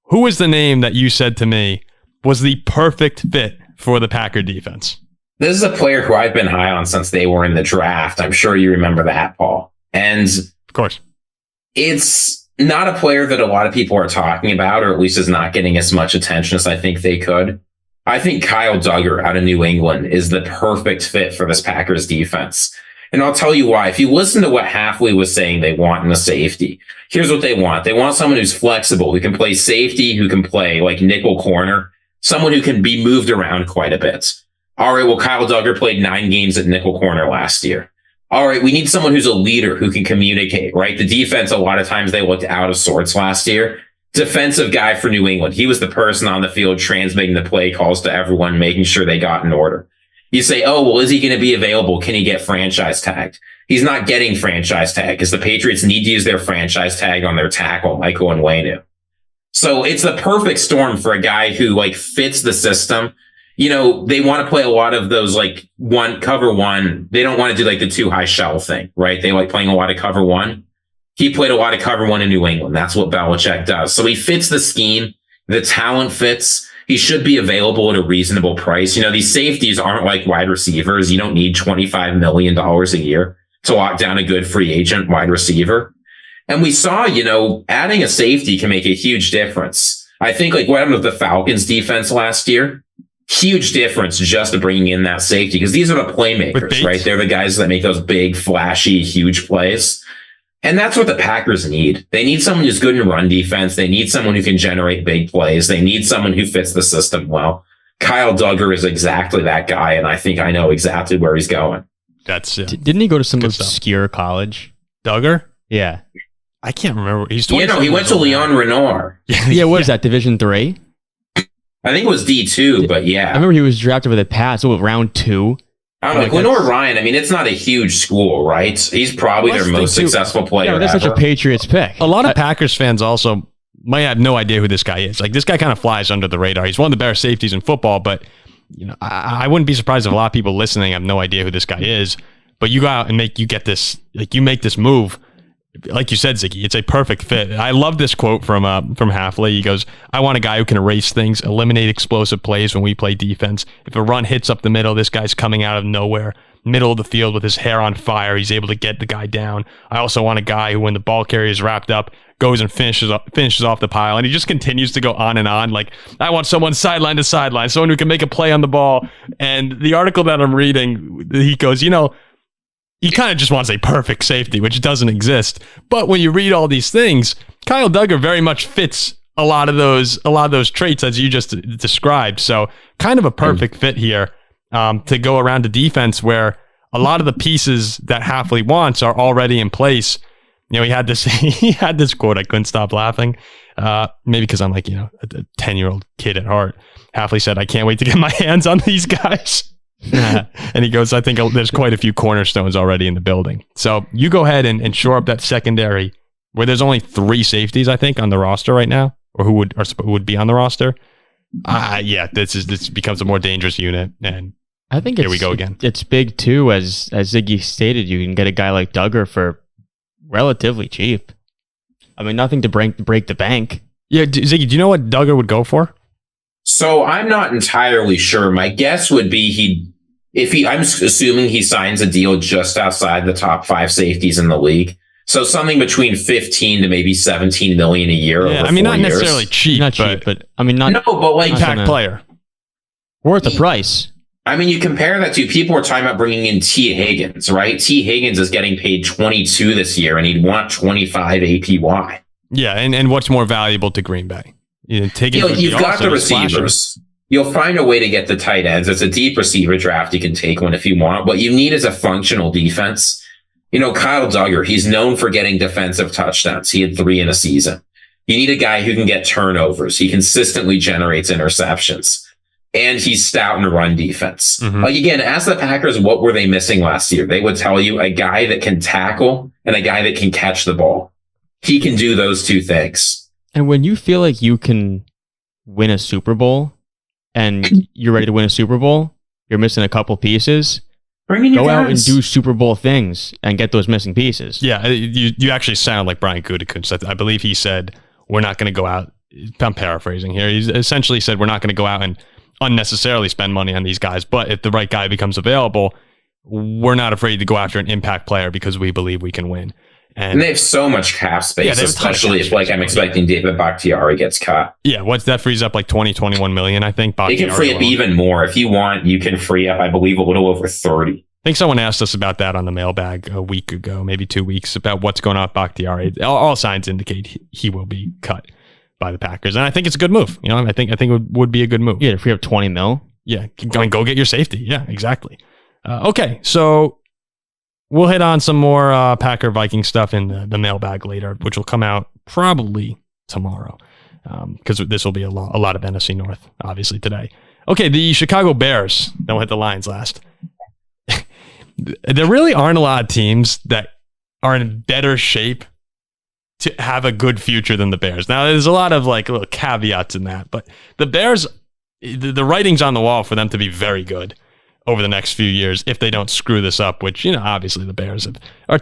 who was the name that you said to me was the perfect fit for the Packer defense? This is a player who I've been high on since they were in the draft. I'm sure you remember that, Paul. And of course, it's not a player that a lot of people are talking about, or at least is not getting as much attention as I think they could. I think Kyle Duggar out of New England is the perfect fit for this Packers defense. And I'll tell you why. If you listen to what Halfley was saying they want in a safety, here's what they want. They want someone who's flexible, who can play safety, who can play like nickel corner, someone who can be moved around quite a bit. All right, well, Kyle Duggar played 9 games at nickel corner last year. All right, we need someone who's a leader who can communicate, right? The defense, a lot of times they looked out of sorts last year. Defensive guy for New England. He was the person on the field transmitting the play calls to everyone, making sure they got in order. You say, oh, well, is he going to be available? Can he get franchise tagged? He's not getting franchise tagged because the Patriots need to use their franchise tag on their tackle, Michael Onwenu. So it's the perfect storm for a guy who fits the system. They want to play a lot of those cover one. They don't want to do the too high shell thing, right? They like playing a lot of cover one. He played a lot of cover one in New England. That's what Belichick does. So he fits the scheme. The talent fits. He should be available at a reasonable price. These safeties aren't like wide receivers. You don't need $25 million a year to lock down a good free agent wide receiver. And we saw, adding a safety can make a huge difference. I think what happened with the Falcons defense last year, huge difference just bringing in that safety, because these are the playmakers, right? They're the guys that make those big, flashy, huge plays. And that's what the Packers need. They need someone who's good in run defense. They need someone who can generate big plays. They need someone who fits the system well. Kyle Duggar is exactly that guy, and I think I know exactly where he's going. Didn't he go to some obscure college? Duggar? Yeah. I can't remember. He's he went to Leon Renard. Yeah, what is that, Division 3? I think it was D2, but yeah. I remember he was drafted with a pass, round 2. I don't know, Lenore Ryan, it's not a huge school, right? He's probably their most successful player. Yeah, that's such a Patriots pick. A lot of Packers fans also might have no idea who this guy is. This guy kind of flies under the radar. He's one of the better safeties in football, but I wouldn't be surprised if a lot of people listening have no idea who this guy is. But you go out and make this move. Like you said, Ziggy, it's a perfect fit. I love this quote from Halfley. He goes, I want a guy who can erase things, eliminate explosive plays when we play defense. If a run hits up the middle, this guy's coming out of nowhere, middle of the field with his hair on fire. He's able to get the guy down. I also want a guy who, when the ball carrier is wrapped up, goes and finishes off the pile. And he just continues to go on and on. Like, I want someone sideline to sideline, someone who can make a play on the ball. And the article that I'm reading, he goes, you know, he kind of just wants a perfect safety, which doesn't exist. But when you read all these things, Kyle Duggar very much fits a lot of those traits as you just described. So kind of a perfect fit here to go around a defense where a lot of the pieces that Hafley wants are already in place. You know, he had this quote. I couldn't stop laughing. Maybe because I'm like, you know, a 10-year-old kid at heart. Hafley said, "I can't wait to get my hands on these guys." And he goes, "I think there's quite a few cornerstones already in the building." So you go ahead and shore up that secondary where there's only 3 safeties, I think, on the roster right now, or who would be on the roster. This becomes a more dangerous unit. And I think here we go again. It's big too, as Ziggy stated. You can get a guy like Duggar for relatively cheap. I mean, nothing to break the bank. Yeah, Ziggy, do you know what Duggar would go for? So I'm not entirely sure. My guess would be I'm assuming he signs a deal just outside the top 5 safeties in the league. So something between 15 to maybe 17 million a year. Yeah, over I mean, 4 not years. necessarily cheap, but I mean, not no, but like impact player worth the price. I mean, you compare that to people were talking about bringing in T. Higgins, right? T. Higgins is getting paid 22 this year, and he'd want 25 APY. Yeah, and what's more valuable to Green Bay? You've got the receivers. You'll find a way to get the tight ends. It's a deep receiver draft you can take one if you want. What you need is a functional defense. You know, Kyle Duggar, he's known for getting defensive touchdowns. He had 3 in a season. You need a guy who can get turnovers. He consistently generates interceptions. And he's stout in run defense. Mm-hmm. Like, again, ask the Packers, what were they missing last year? They would tell you a guy that can tackle and a guy that can catch the ball. He can do those 2 things. And when you feel like you can win a Super Bowl and you're ready to win a Super Bowl, you're missing a couple pieces. Go out and do Super Bowl things and get those missing pieces. Yeah, you actually sound like Brian Gutekunst. I believe he said, we're not going to go out. I'm paraphrasing here. He essentially said, we're not going to go out and unnecessarily spend money on these guys. But if the right guy becomes available, we're not afraid to go after an impact player because we believe we can win. And they have so much cap space, especially if, like, I'm expecting David Bakhtiari gets cut. Yeah, what's that frees up, like 21 million, I think. You can free up even more. If you want, you can free up, I believe, a little over 30. I think someone asked us about that on the mailbag a week ago, maybe 2 weeks, about what's going on with Bakhtiari. All signs indicate he will be cut by the Packers, and I think it's a good move. You know, I think it would be a good move. Yeah, to free up 20 mil. Yeah, go get your safety. Yeah, exactly. Okay, so we'll hit on some more Packer Viking stuff in the mailbag later, which will come out probably tomorrow, because this will be a lot of NFC North, obviously, today. Okay, the Chicago Bears. Then we'll hit the Lions last. There really aren't a lot of teams that are in better shape to have a good future than the Bears. Now, there's a lot of like little caveats in that, but the Bears, the writing's on the wall for them to be very good over the next few years if they don't screw this up, which, you know, obviously the Bears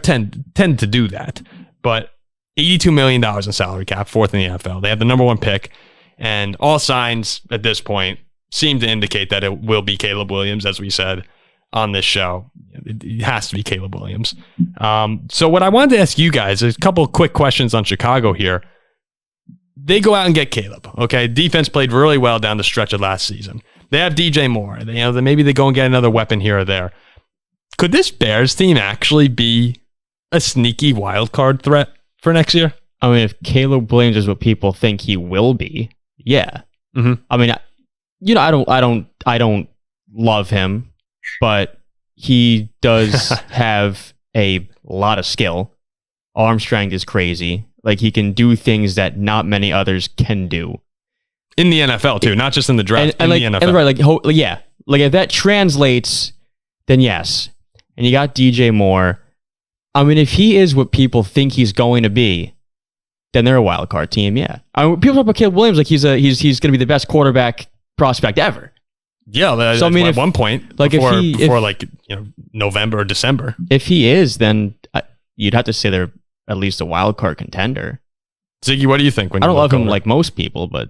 tend to do that. But $82 million in salary cap, 4th in the NFL. They have the number 1 pick, and all signs at this point seem to indicate that it will be Caleb Williams, as we said on this show. It has to be Caleb Williams. So what I wanted to ask you guys is a couple of quick questions on Chicago here. They go out and get Caleb. Okay, defense played really well down the stretch of last season. They have DJ Moore. Maybe they go and get another weapon here or there. Could this Bears team actually be a sneaky wild card threat for next year? I mean, if Caleb Williams is what people think he will be, yeah. Mm-hmm. I mean, you know, I don't love him, but he does have a lot of skill. Arm strength is crazy. Like, he can do things that not many others can do. In the NFL, too, not just in the draft, and the NFL. And right, yeah. Like, if that translates, then yes. And you got DJ Moore. I mean, if he is what people think he's going to be, then they're a wild card team, yeah. I mean, people talk about Caleb Williams like he's going to be the best quarterback prospect ever. Yeah, so I mean, at one point, like before November or December. If he is, then you'd have to say they're at least a wild card contender. Ziggy, what do you think? I don't love him like most people, but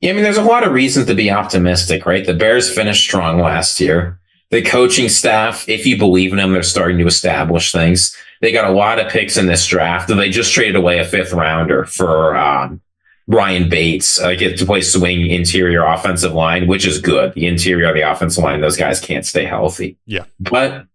yeah, I mean, there's a lot of reasons to be optimistic, right? The Bears finished strong last year. The coaching staff, if you believe in them, they're starting to establish things. They got a lot of picks in this draft. They just traded away a 5th rounder for Ryan Bates to play swing interior offensive line, which is good. The interior of the offensive line, those guys can't stay healthy. Yeah. But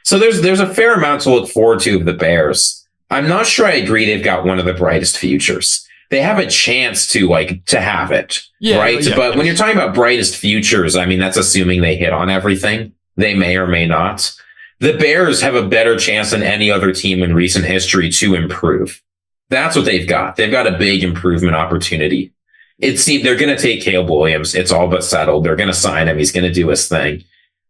so there's a fair amount to look forward to of the Bears. I'm not sure I agree they've got one of the brightest futures. They have a chance to have it, right? Yeah, but when you're talking about brightest futures, I mean, that's assuming they hit on everything. They may or may not. The Bears have a better chance than any other team in recent history to improve. That's what they've got. They've got a big improvement opportunity. They're going to take Caleb Williams. It's all but settled. They're going to sign him. He's going to do his thing.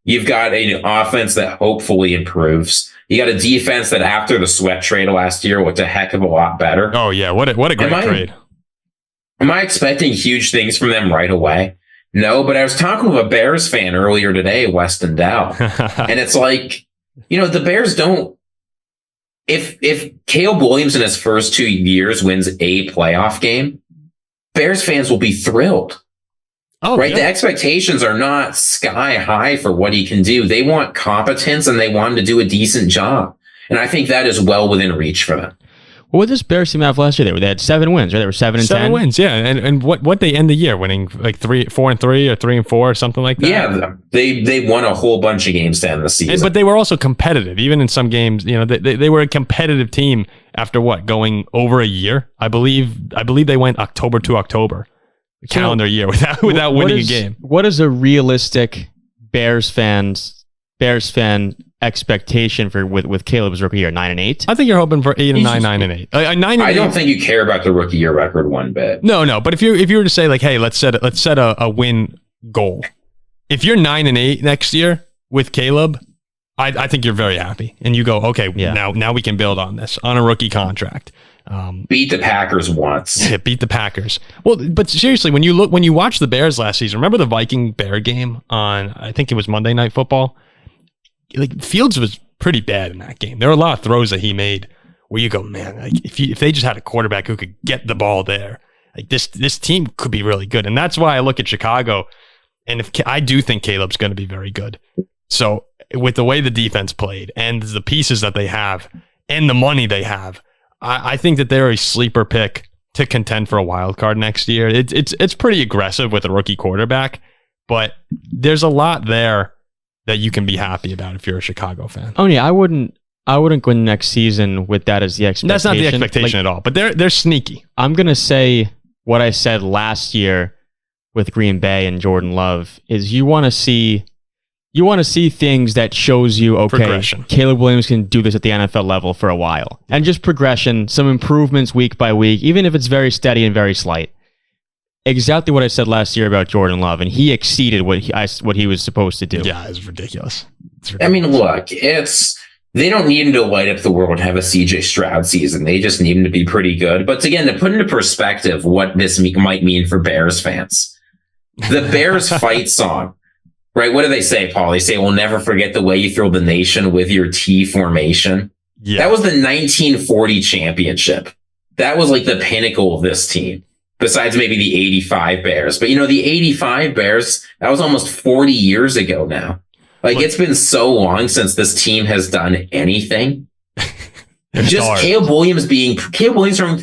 You've got an offense that hopefully improves. You got a defense that after the Sweat trade last year looked a heck of a lot better. Oh, yeah. What a great trade. Am I expecting huge things from them right away? No, but I was talking with a Bears fan earlier today, Weston Dow, and it's like, the Bears don't. If Caleb Williams in his first 2 years wins a playoff game, Bears fans will be thrilled. Oh, right. Yeah. The expectations are not sky high for what he can do. They want competence and they want him to do a decent job. And I think that is well within reach for them. What did this Bears team have last year? They had 7 wins, right? They were 7-10. 7 wins, yeah. And what they end the year winning, like 4-3 or 3-4 or something like that. Yeah, they won a whole bunch of games to end the season. But they were also competitive, even in some games. They were a competitive team after going over a year. I believe they went October to October, calendar year without winning a game. What is a realistic Bears fan expectation for with Caleb's rookie year? 9-8. I think you're hoping for 8-9, 9-8. 9-8. I don't think you care about the rookie year record one bit. No. But if you were to say hey, let's set a win goal. If you're 9-8 next year with Caleb, I think you're very happy, and you go, okay, now we can build on this on a rookie contract. Beat the Packers once. Yeah, beat the Packers. Well, but seriously, when you watch the Bears last season, remember the Viking Bear game on, I think it was Monday Night Football? Fields was pretty bad in that game. There were a lot of throws that he made where you go, man, if they just had a quarterback who could get the ball there, this team could be really good. And that's why I look at Chicago, and I do think Caleb's going to be very good. So with the way the defense played and the pieces that they have and the money they have, I think that they're a sleeper pick to contend for a wild card next year. It's pretty aggressive with a rookie quarterback, but there's a lot there that you can be happy about if you're a Chicago fan. Oh yeah, I wouldn't go next season with that as the expectation. That's not the expectation at all, but they're sneaky. I'm going to say what I said last year with Green Bay and Jordan Love is you want to see things that shows you, okay, Caleb Williams can do this at the NFL level for a while. And just progression, some improvements week by week, even if it's very steady and very slight. Exactly what I said last year about Jordan Love, and he exceeded what he was supposed to do. Yeah, it's ridiculous. I mean, look, they don't need him to light up the world and have a CJ Stroud season. They just need him to be pretty good. But again, to put into perspective what this might mean for Bears fans, the Bears fight song, right? What do they say, Paul? They say, we'll never forget the way you throw the nation with your T formation. Yeah. That was the 1940 championship. That was like the pinnacle of this team. Besides maybe the 85 Bears. But, the 85 Bears, that was almost 40 years ago now. It's been so long since this team has done anything. Just Caleb Williams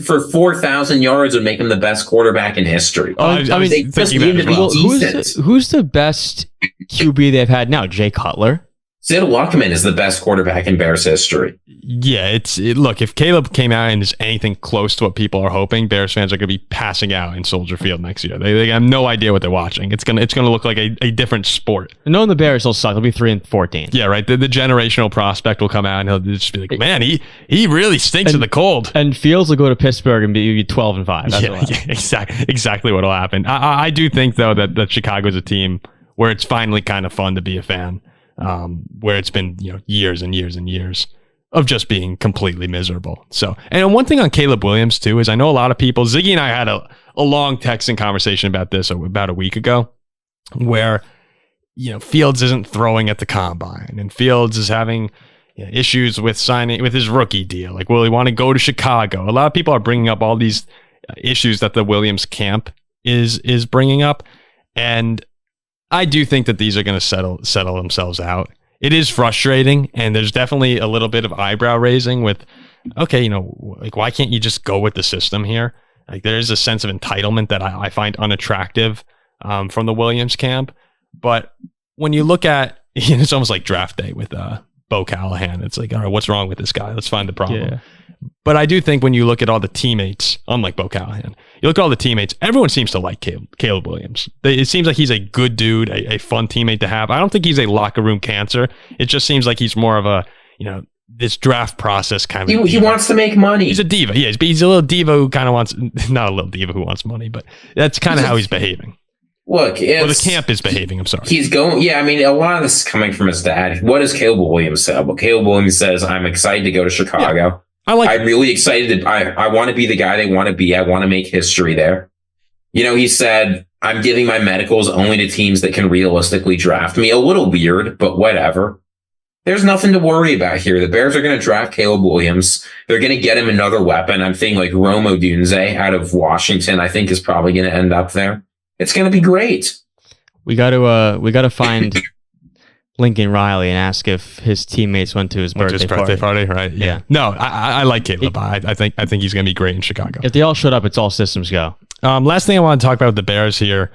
for 4,000 yards would make him the best quarterback in history. Who's the best QB they've had now? Jay Cutler? Sid Luckman is the best quarterback in Bears history. Yeah, look, if Caleb came out and is anything close to what people are hoping, Bears fans are going to be passing out in Soldier Field next year. They have no idea what they're watching. It's gonna look like a different sport. Knowing the Bears will suck. They'll be 3-14. Yeah, right. The generational prospect will come out and he'll just be like, man, he really stinks in the cold. And Fields will go to Pittsburgh and be 12-5. Yeah, exactly what will happen. I do think though that Chicago's a team where it's finally kind of fun to be a fan. Where it's been years and years and years of just being completely miserable. So, and one thing on Caleb Williams too is I know a lot of people. Ziggy and I had a long texting conversation about this about a week ago, where Fields isn't throwing at the combine and Fields is having issues with signing with his rookie deal. Like, will he want to go to Chicago? A lot of people are bringing up all these issues that the Williams camp is bringing up, and I do think that these are going to settle themselves out. It is frustrating, and there's definitely a little bit of eyebrow raising with, okay, like, why can't you just go with the system here? Like, there is a sense of entitlement that I find unattractive from the Williams camp. But when you look at, it's almost like draft day with Bo Callahan. It's like, all right, what's wrong with this guy? Let's find the problem. Yeah. But I do think when you look at all the teammates, unlike Bo Callahan, you look at all the teammates, everyone seems to like Caleb Williams. It seems like he's a good dude, a fun teammate to have. I don't think he's a locker room cancer. It just seems like he's more of a, this draft process kind of. He wants to make money. He's a diva. Yeah, he's a little diva who kind of wants, not a little diva who wants money, but that's kind of how he's behaving. Look, the camp is behaving. I'm sorry. He's going. Yeah, I mean, a lot of this is coming from his dad. What does Caleb Williams say? Well, Caleb Williams says, "I'm excited to go to Chicago. Yeah, I'm really excited. I want to be the guy they want to be. I want to make history there." He said, "I'm giving my medicals only to teams that can realistically draft me." A little weird, but whatever. There's nothing to worry about here. The Bears are going to draft Caleb Williams. They're going to get him another weapon. I'm thinking like Rome Odunze out of Washington. I think is probably going to end up there. It's going to be great. We got to find Lincoln Riley and ask if his teammates went to his birthday party, right? Yeah. No, I like Caleb. I think he's going to be great in Chicago. If they all showed up, it's all systems go. Last thing I want to talk about with the Bears here.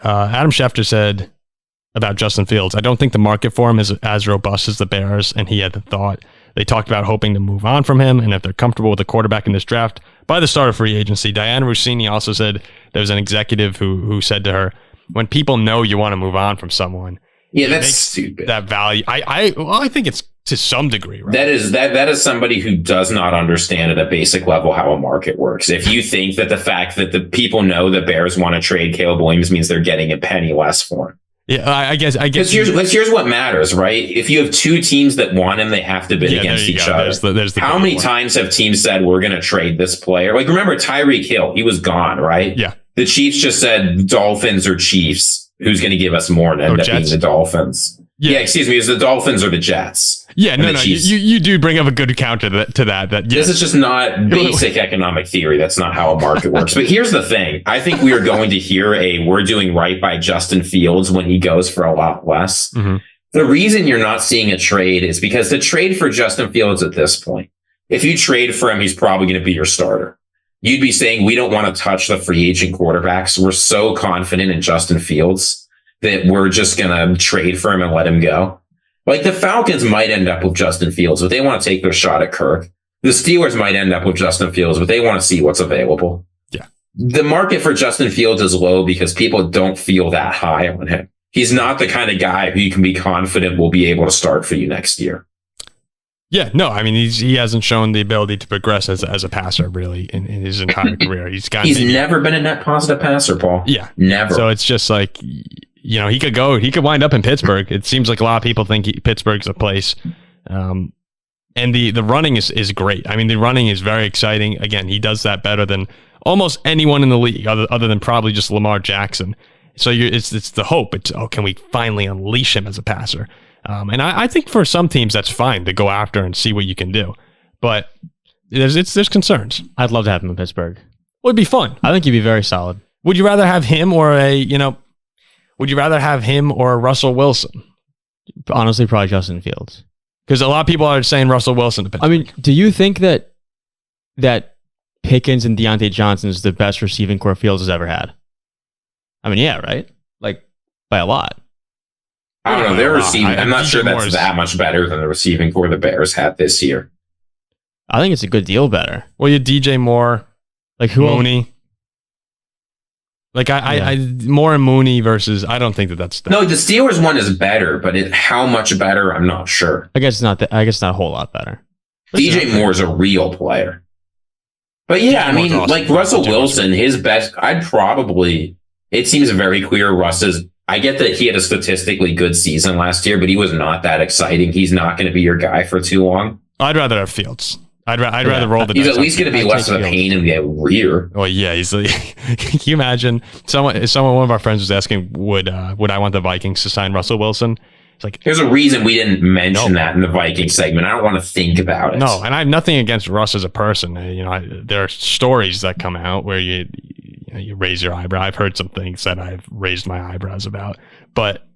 Adam Schefter said about Justin Fields, I don't think the market for him is as robust as the Bears, and he had the thought. They talked about hoping to move on from him, and if they're comfortable with a quarterback in this draft by the start of free agency. Diana Rossini also said there was an executive who said to her, when people know you want to move on from someone, that's stupid. That value, I think it's to some degree, right? That is somebody who does not understand at a basic level how a market works. If you think that the fact that the people know the Bears want to trade Caleb Williams means they're getting a penny less for him. Yeah, I guess. Here's what matters, right? If you have two teams that want him, they have to bid against each other. There's the how many times have teams said we're going to trade this player? Like, remember Tyreek Hill? He was gone, right? Yeah. The Chiefs just said Dolphins or Chiefs. Who's going to give us more? And end up being the Dolphins. Yeah, excuse me. Is the Dolphins or the Jets? Yeah, no. You do bring up a good counter to that. Yes. This is just not basic economic theory. That's not how a market works. But here's the thing. I think we are going to hear we're doing right by Justin Fields when he goes for a lot less. Mm-hmm. The reason you're not seeing a trade is because the trade for Justin Fields at this point, if you trade for him, he's probably going to be your starter. You'd be saying, we don't want to touch the free agent quarterbacks. We're so confident in Justin Fields that we're just going to trade for him and let him go. Like, the Falcons might end up with Justin Fields, but they want to take their shot at Kirk. The Steelers might end up with Justin Fields, but they want to see what's available. Yeah. The market for Justin Fields is low because people don't feel that high on him. He's not the kind of guy who you can be confident will be able to start for you next year. Yeah, no, I mean, he hasn't shown the ability to progress as a passer, really, in his entire career. He's never been a net positive passer, Paul. Yeah. Never. So it's just like, he could wind up in Pittsburgh. It seems like a lot of people think Pittsburgh's a place. And the running is great. I mean, the running is very exciting. Again, he does that better than almost anyone in the league, other than probably just Lamar Jackson. So it's the hope. Can we finally unleash him as a passer? And I think for some teams that's fine to go after and see what you can do. But there's concerns. I'd love to have him in Pittsburgh. Well, it'd be fun. I think he'd be very solid. Would you rather have him or Russell Wilson? Honestly, probably Justin Fields. Because a lot of people are saying Russell Wilson to Pittsburgh. I mean, do you think that Pickens and Deontay Johnson is the best receiving core Fields has ever had? I mean, yeah, right? Like, by a lot. I don't know. Their receiving, I'm not sure that's that much better than the receiving core the Bears had this year. I think it's a good deal better. Well, you had DJ Moore, like Mooney. Like Moore and Mooney versus. I don't think that's. No, the Steelers one is better, but how much better? I'm not sure. I guess not. I guess not a whole lot better. DJ Moore is a real player. But yeah, I mean, awesome. Like Russell Wilson, his best. It seems very clear. I get that he had a statistically good season last year, but he was not that exciting. He's not going to be your guy for too long. I'd rather have Fields. I'd rather roll the dice. He's at least going to be less of a pain in the rear. Oh yeah, he's like. Can you imagine one of our friends was asking, would I want the Vikings to sign Russell Wilson? It's like, there's a reason we didn't mention that in the Vikings segment. I don't want to think about it. No, and I have nothing against Russ as a person. There are stories that come out where you raise your eyebrow. I've heard some things that I've raised my eyebrows about, but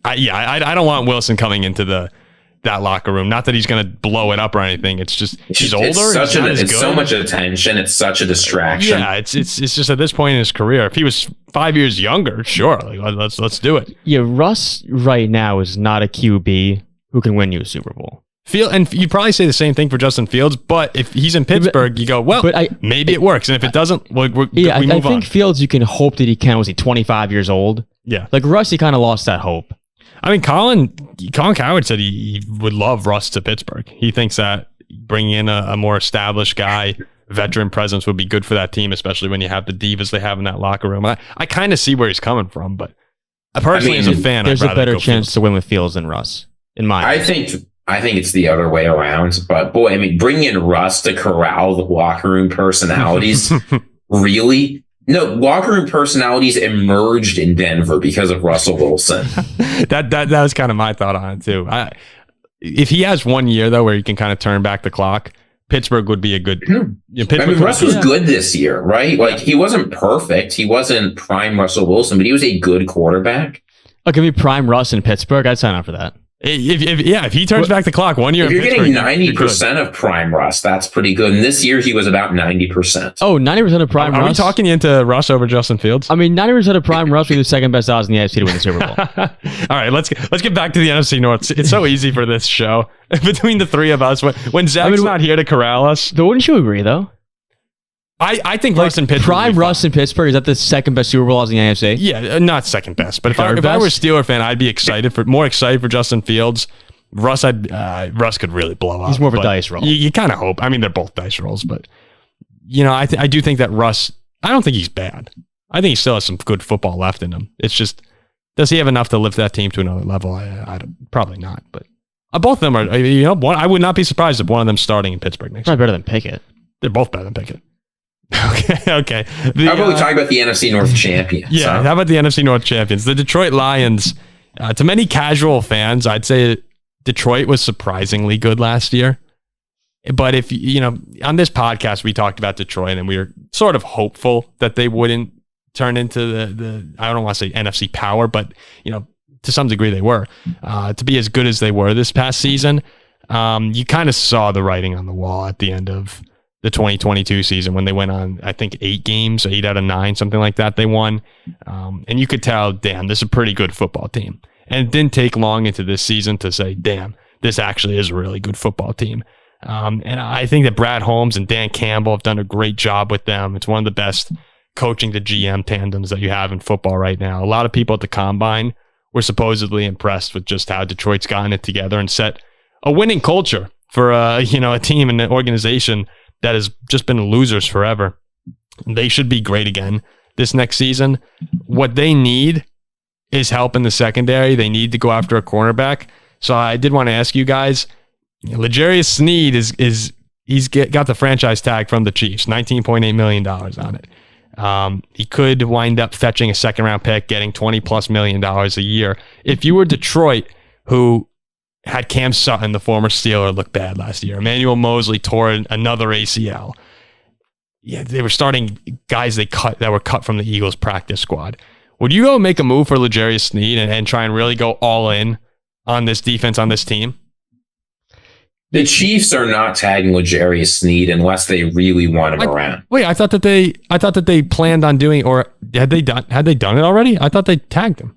I don't want Wilson coming into that locker room. Not that he's going to blow it up or anything. It's just he's older. It's so much attention. It's such a distraction. Yeah, it's just at this point in his career. If he was 5 years younger, sure, like, let's do it. Yeah, Russ right now is not a QB who can win you a Super Bowl. And you'd probably say the same thing for Justin Fields, but if he's in Pittsburgh, you go, well, maybe it works. And if it doesn't, we move on. I think Fields, you can hope that he can. Was he 25 years old? Yeah. Like Russ, he kind of lost that hope. I mean, Colin Cowherd said he would love Russ to Pittsburgh. He thinks that bringing in a more established guy, veteran presence would be good for that team, especially when you have the divas they have in that locker room. I kind of see where he's coming from, but personally, as a fan, there's I'd a better chance Fields to win with Fields than Russ, in my opinion. I think it's the other way around. But boy, I mean, bringing in Russ to corral the locker room personalities, really? No, locker room personalities emerged in Denver because of Russell Wilson. that was kind of my thought on it too. If he has 1 year though, where he can kind of turn back the clock, Pittsburgh would be a good. Russ was good this year, right? Like he wasn't perfect. He wasn't prime Russell Wilson, but he was a good quarterback. Oh, give me prime Russ in Pittsburgh. I'd sign up for that. If he turns back the clock 1 year, if you're getting 90% of prime Russ, that's pretty good. And this year he was about 90%. Oh, 90% of prime Russ. Are we talking you into Russ over Justin Fields? I mean, 90% of prime Russ would be the second best odds in the AFC to win the Super Bowl. All right, let's get back to the NFC North. It's so easy for this show between the three of us. When Zach's not here to corral us, but wouldn't you agree though? I think Russ in Pittsburgh. Prime Russ in Pittsburgh, is that the second best Super Bowl odds in the AFC? Yeah, not second best, but if I were a Steeler fan, I'd be more excited for Justin Fields. Russ could really blow up. He's more of a dice roll. You kind of hope. I mean, they're both dice rolls, but I do think that Russ. I don't think he's bad. I think he still has some good football left in him. It's just, does he have enough to lift that team to another level? I probably not. But both of them are. I would not be surprised if one of them starting in Pittsburgh next year. Probably better than Pickett. They're both better than Pickett. Okay. How about we talk about the NFC North champions? Yeah. How about the NFC North champions? The Detroit Lions. To many casual fans, I'd say Detroit was surprisingly good last year. But if on this podcast, we talked about Detroit and we were sort of hopeful that they wouldn't turn into the I don't want to say NFC power, but to some degree they were to be as good as they were this past season. You kind of saw the writing on the wall at the end of the 2022 season when they went on, I think 8 out of 9, something like that. They won. And you could tell, damn, this is a pretty good football team. And it didn't take long into this season to say, damn, this actually is a really good football team. And I think that Brad Holmes and Dan Campbell have done a great job with them. It's one of the best coaching to GM tandems that you have in football right now. A lot of people at the Combine were supposedly impressed with just how Detroit's gotten it together and set a winning culture for a team and an organization that has just been losers forever. They should be great again this next season. What they need is help in the secondary. They need to go after a cornerback. So I did want to ask you guys, L'Jarius Sneed he's got the franchise tag from the Chiefs, $19.8 million on it. He could wind up fetching a second round pick, getting $20+ million a year. If you were Detroit, who had Cam Sutton, the former Steeler, look bad last year. Emmanuel Mosley tore another ACL. Yeah, they were starting guys that were cut from the Eagles practice squad. Would you go make a move for L'Jarius Sneed and try and really go all in on this defense, on this team? The Chiefs are not tagging L'Jarius Sneed unless they really want him around. Wait, I thought that they planned on doing, or had they done it already? I thought they tagged him.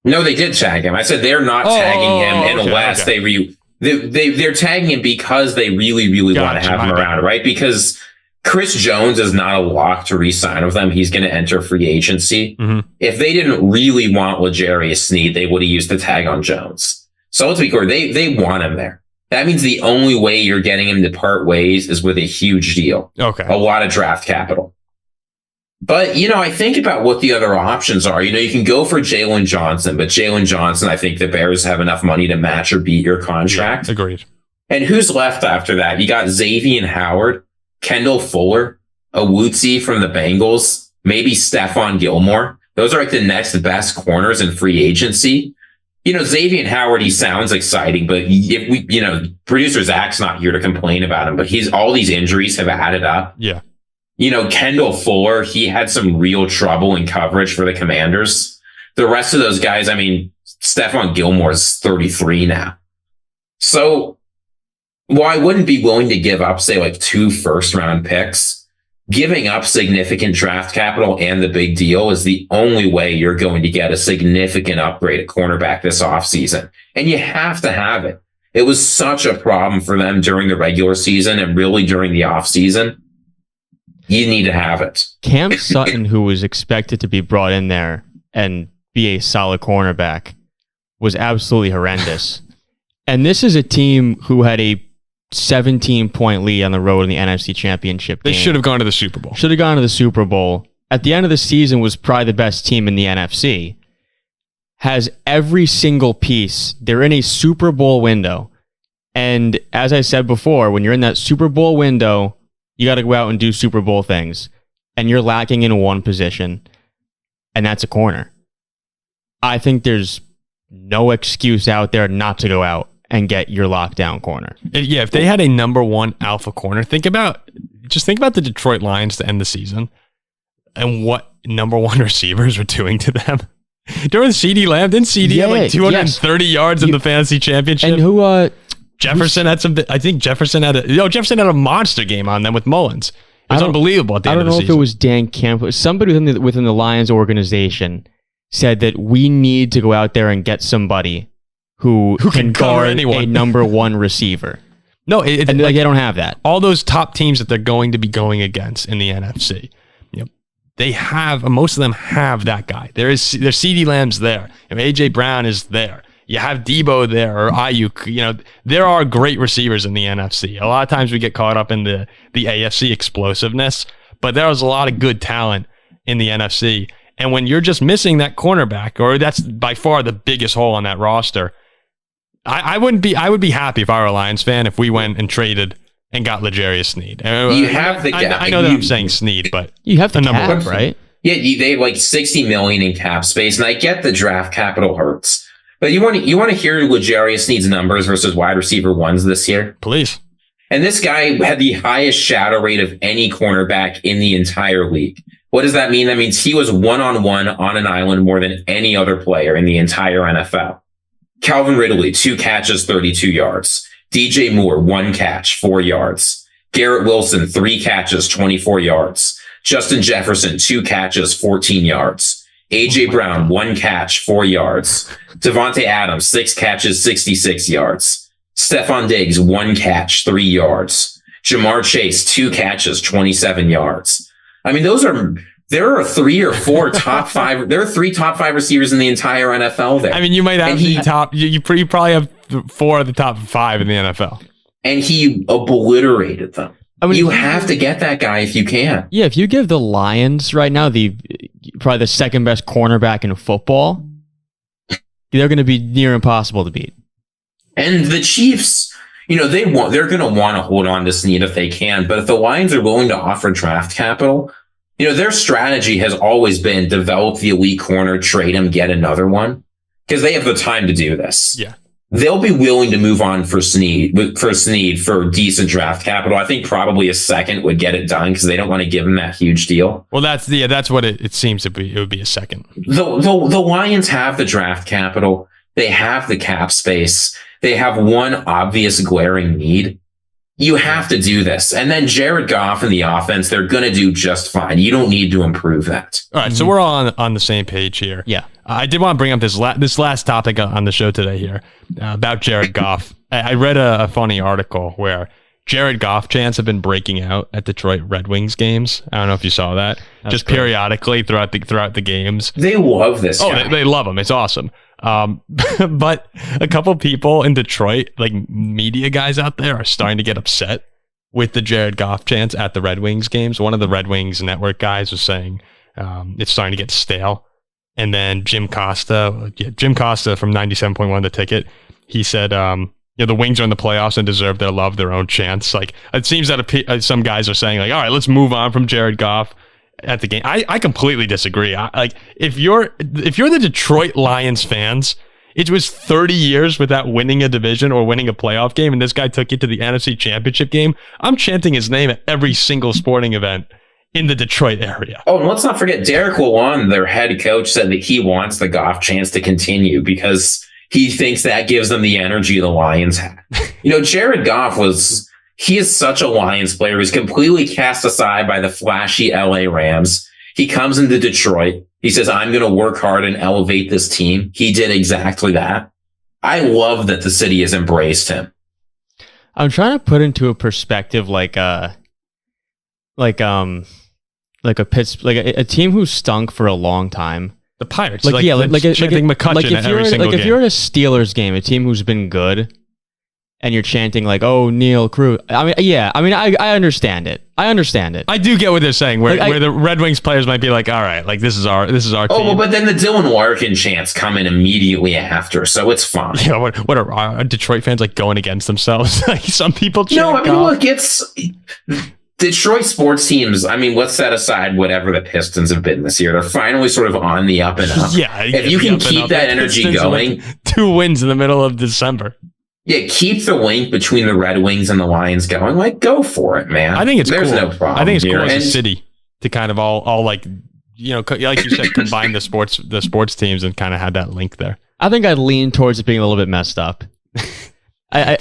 No, they did tag him. I said they're not tagging him unless they're tagging him because they really, really want to have him around, right? Because Chris Jones is not a lock to re-sign with them. He's going to enter free agency. Mm-hmm. If they didn't really want L'Jarius Sneed, they would have used the tag on Jones. So let's be clear, they want him there. That means the only way you're getting him to part ways is with a huge deal. Okay. A lot of draft capital. But, I think about what the other options are. You can go for Jalen Johnson, but Jalen Johnson, I think the Bears have enough money to match or beat your contract. Yeah, agreed. And who's left after that? You got Xavier Howard, Kendall Fuller, Awuzie from the Bengals, maybe Stephon Gilmore. Those are like the next best corners in free agency. Xavier Howard, he sounds exciting, but if we, producer Zach's not here to complain about him, but all these injuries have added up. Yeah. Kendall Fuller, he had some real trouble in coverage for the Commanders. The rest of those guys, Stephon Gilmore's 33 now. So while I wouldn't be willing to give up, say, like 2 first-round picks, giving up significant draft capital and the big deal is the only way you're going to get a significant upgrade at cornerback this offseason. And you have to have it. It was such a problem for them during the regular season and really during the offseason. You need to have it. Cam Sutton, who was expected to be brought in there and be a solid cornerback, was absolutely horrendous. And this is a team who had a 17-point lead on the road in the NFC Championship game. They should have gone to the Super Bowl. Should have gone to the Super Bowl. At the end of the season, was probably the best team in the NFC. Has every single piece. They're in a Super Bowl window. And as I said before, when you're in that Super Bowl window, you got to go out and do Super Bowl things. And you're lacking in one position, and that's a corner. I think there's no excuse out there not to go out and get your lockdown corner. Yeah, if they had a number 1 alpha corner, think about the Detroit Lions to end the season and what number 1 receivers were doing to them. During CeeDee Lamb, didn't CeeDee have like 230 yards in the fantasy championship? And who? Jefferson had some. I think Jefferson had a monster game on them with Mullins. It was unbelievable at the end of the season. I don't know if it was Dan Campbell. Somebody within the Lions organization said that we need to go out there and get somebody who can guard a number 1 receiver. No, they don't have that. All those top teams that they're going to be going against in the NFC, they have, most of them have that guy. There's CeeDee Lamb's there. AJ Brown is there. You have Debo there or Ayuk. There are great receivers in the NFC. A lot of times we get caught up in the AFC explosiveness, but there was a lot of good talent in the NFC. And when you're just missing that cornerback, or that's by far the biggest hole on that roster, I would be happy if I were a Lions fan if we went and traded and got L'Jarius Sneed. You have the cap. I know that I'm saying Sneed, but you have the cap, right? Yeah, they have like $60 million in cap space, and I get the draft capital hurts. But you want to hear L'Jarius Sneed's numbers versus wide receiver ones this year? Please. And this guy had the highest shadow rate of any cornerback in the entire league. What does that mean? That means he was one-on-one on an island more than any other player in the entire NFL. Calvin Ridley, 2 catches, 32 yards. DJ Moore, 1 catch, 4 yards. Garrett Wilson, 3 catches, 24 yards. Justin Jefferson, 2 catches, 14 yards. AJ Brown, 1 catch, 4 yards. Devontae Adams, 6 catches, 66 yards. Stephon Diggs, 1 catch, 3 yards. Jamar Chase, 2 catches, 27 yards. There are 3 or 4 top 5. There are 3 top 5 receivers in the entire NFL there. You might have you probably have 4 of the top 5 in the NFL. And he obliterated them. You have to get that guy if you can. Yeah, if you give the Lions right now probably the second best cornerback in football, they're going to be near impossible to beat. And the Chiefs, they're going to want to hold on to Snead if they can. But if the Lions are willing to offer draft capital, their strategy has always been develop the elite corner, trade him, get another one, because they have the time to do this. Yeah. They'll be willing to move on for Snead for decent draft capital. I think probably a second would get it done because they don't want to give him that huge deal. Well, that's what it seems to be. It would be a second. The Lions have the draft capital. They have the cap space. They have one obvious glaring need. You have to do this. And then Jared Goff and the offense, they're going to do just fine. You don't need to improve that. All right, so we're all on the same page here. Yeah. I did want to bring up this last topic on the show today here about Jared Goff. I read a funny article where Jared Goff chants have been breaking out at Detroit Red Wings games. I don't know if you saw that. That's just great. Periodically throughout the games. They love this guy. They love him. It's awesome. But a couple people in Detroit, like media guys out there, are starting to get upset with the Jared Goff chants at the Red Wings games. One of the Red Wings network guys was saying it's starting to get stale. And then Jim Costa from 97.1 The Ticket, he said, the Wings are in the playoffs and deserve their love, their own chants. Like, it seems that some guys are saying, like, all right, let's move on from Jared Goff at the game. I completely disagree. If you're the Detroit Lions fans, it was 30 years without winning a division or winning a playoff game, and this guy took you to the NFC Championship game. I'm chanting his name at every single sporting event in the Detroit area. Oh, and let's not forget Derek Lalonde, their head coach, said that he wants the Goff chance to continue because he thinks that gives them the energy the Lions had. Jared Goff he is such a Lions player. He's completely cast aside by the flashy LA Rams. He comes into Detroit. He says, I'm going to work hard and elevate this team. He did exactly that. I love that the city has embraced him. I'm trying to put into a perspective like a team who stunk for a long time. The Pirates, chanting McCutcheon at every single game. If you're at a Steelers game, a team who's been good, and you're chanting like, "Oh, Neil Cruz." I understand it. I do get what they're saying. Where the Red Wings players might be like, "All right, like this is our team." Oh, well, but then the Dylan Larkin chants come in immediately after, so it's fine. Yeah, what are Detroit fans like going against themselves? Like some people chant. No, I mean, look, it's Detroit sports teams. I mean, let's set aside whatever the Pistons have been this year. They're finally sort of on the up and up. Yeah, if you can keep that energy going, 2 wins in the middle of December. Yeah, keep the link between the Red Wings and the Lions going. Like, go for it, man. I think it's There's cool. no problem. I think it's here. cool as a city to kind of all like like you said, combine the sports teams and kind of have that link there. I think I'd lean towards it being a little bit messed up.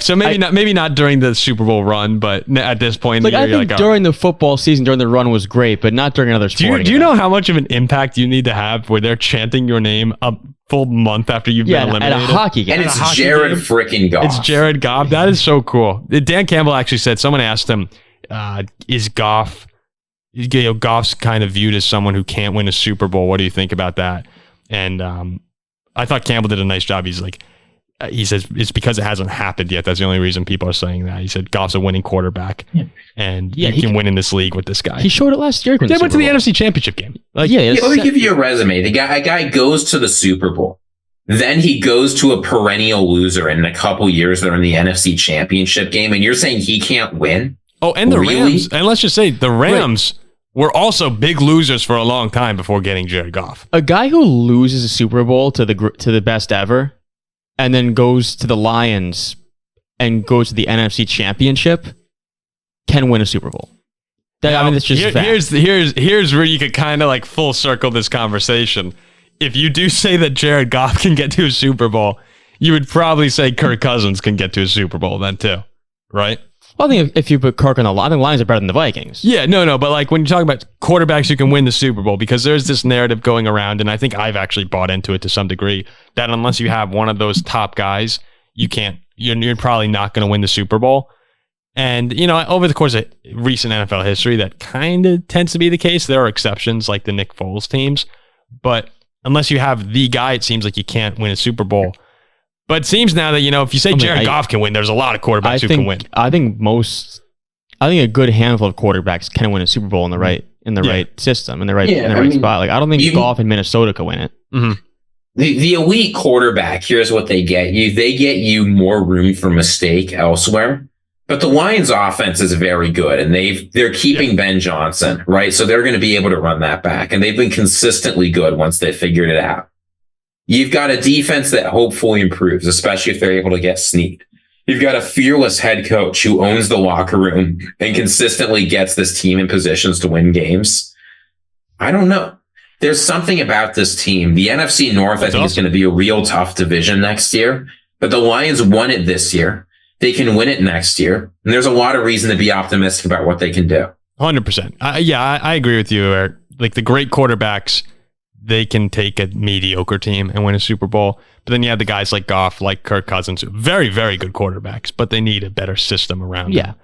So maybe not during the Super Bowl run, but at this point, I think during the football season, during the run was great, but not during another sport. Do you know how much of an impact you need to have where they're chanting your name a full month after you've been eliminated? At a hockey game. And it's Jared freaking Goff. It's Jared Goff. That is so cool. Dan Campbell actually said, someone asked him, is Goff, Goff's kind of viewed as someone who can't win a Super Bowl. What do you think about that? And I thought Campbell did a nice job. He's like, he says it's because it hasn't happened yet. That's the only reason people are saying that. He said Goff's a winning quarterback, and you can win in this league with this guy. He showed it last year. They went to the NFC Championship game. Let me give you a resume. A guy goes to the Super Bowl, then he goes to a perennial loser, and in a couple years they're in the NFC Championship game, and you're saying he can't win? Oh, and the Rams, and let's just say the Rams were also big losers for a long time before getting Jared Goff. A guy who loses a Super Bowl to the best ever, and then goes to the Lions and goes to the NFC Championship, can win a Super Bowl. That's just here's where you could kind of like full circle this conversation. If you do say that Jared Goff can get to a Super Bowl, you would probably say Kirk Cousins can get to a Super Bowl then too, right? Well, I think if you put Kirk on the line, I think the Lions are better than the Vikings. Yeah, no, but like when you talk about quarterbacks who can win the Super Bowl, because there's this narrative going around, and I think I've actually bought into it to some degree, that unless you have one of those top guys, you're probably not going to win the Super Bowl. And, over the course of recent NFL history, that kind of tends to be the case. There are exceptions like the Nick Foles teams, but unless you have the guy, it seems like you can't win a Super Bowl. But it seems now that, if you say Jared Goff can win, there's a lot of quarterbacks who can win. I think a good handful of quarterbacks can win a Super Bowl in the right system, in the right spot. Like, I don't think Goff in Minnesota could win it. Mm-hmm. The elite quarterback, here's what they get you. They get you more room for mistake elsewhere. But the Lions offense is very good, and they're keeping Ben Johnson, right? So they're going to be able to run that back. And they've been consistently good once they figured it out. You've got a defense that hopefully improves, especially if they're able to get sneaked. You've got a fearless head coach who owns the locker room and consistently gets this team in positions to win games. I don't know. There's something about this team. The NFC North, I think, is going to be a real tough division next year. But the Lions won it this year. They can win it next year. And there's a lot of reason to be optimistic about what they can do. 100%. I agree with you, Eric. Like the great quarterbacks, they can take a mediocre team and win a Super Bowl. But then you have the guys like Goff, like Kirk Cousins, very, very good quarterbacks, but they need a better system around them.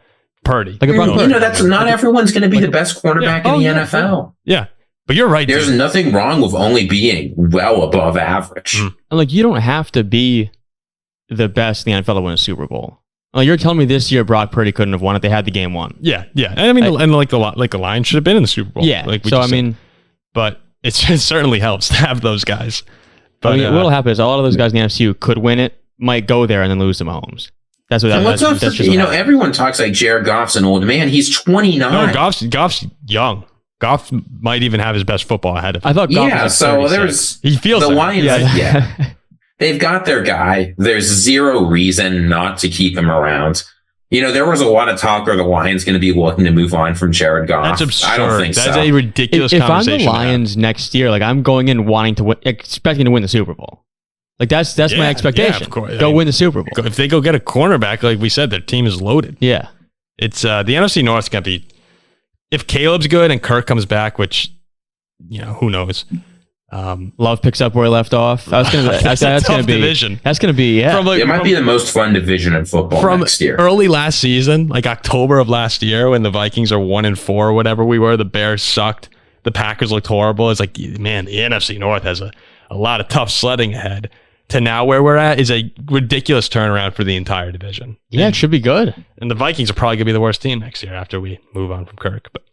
Purdy. That's not everyone's going to be the best quarterback in the NFL. Yeah. But you're right. There's nothing wrong with only being well above average. And you don't have to be the best in the NFL to win a Super Bowl. You're telling me this year Brock Purdy couldn't have won it. They had the game won. Yeah. I mean, the Lions should have been in the Super Bowl. Yeah. But it certainly helps to have those guys. But what'll happen is a lot of those guys in the NFC who could win it might go there and then lose to Mahomes. That's what everyone talks like Jared Goff's an old man. He's 29. No, Goff's young. Goff might even have his best football ahead of him. I thought Goff was like 36. He feels the Lions. Yeah. They've got their guy. There's zero reason not to keep him around. There was a lot of talk, are the Lions going to be looking to move on from Jared Goff? That's absurd. I don't think so. That's a ridiculous If I'm conversation. the Lions next year, like I'm going in wanting to win, expecting to win the Super Bowl. Like that's my expectation. Yeah, of course. Go win the Super Bowl. If they go get a cornerback, like we said, their team is loaded. Yeah. It's the NFC North's going to be, if Caleb's good and Kirk comes back, which, who knows. Love picks up where he left off. That's going to be division. That's going to be It might be the most fun division in football next year. Early last season, like October of last year, when the Vikings are 1-4 or whatever we were, the Bears sucked, the Packers looked horrible. It's like, man, the NFC North has a lot of tough sledding ahead. To now where we're at is a ridiculous turnaround for the entire division. Yeah, it should be good. And the Vikings are probably going to be the worst team next year after we move on from Kirk. But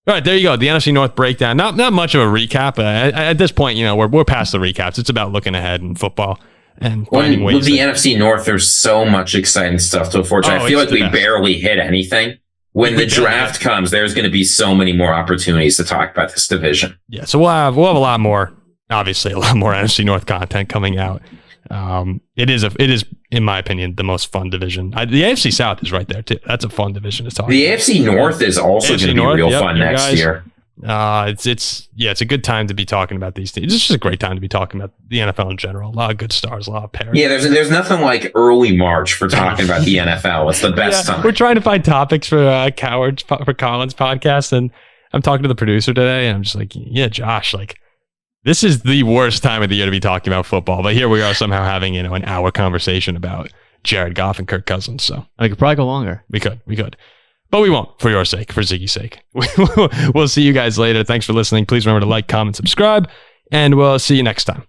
all right, there you go. The NFC North breakdown. Not much of a recap. At this point, we're past the recaps. It's about looking ahead in football and finding ways. With the NFC North, there's so much exciting stuff to look forward to. I feel like we barely hit anything. When the draft comes, there's going to be so many more opportunities to talk about this division. Yeah, so we'll have a lot more. Obviously, a lot more NFC North content coming out. It is, in my opinion, the most fun division. The AFC South is right there too. That's a fun division to talk about. The AFC North is also going to be real fun next year. It's a good time to be talking about these teams. It's just a great time to be talking about the NFL in general. A lot of good stars, a lot of pairs. Yeah, there's nothing like early March for talking about the NFL. It's the best time. We're trying to find topics for Colin's podcast, and I'm talking to the producer today, and I'm just like, yeah, Josh, like, this is the worst time of the year to be talking about football, but here we are somehow having, an hour conversation about Jared Goff and Kirk Cousins. So I could probably go longer. We could, but we won't, for your sake, for Ziggy's sake. We'll see you guys later. Thanks for listening. Please remember to like, comment, subscribe, and we'll see you next time.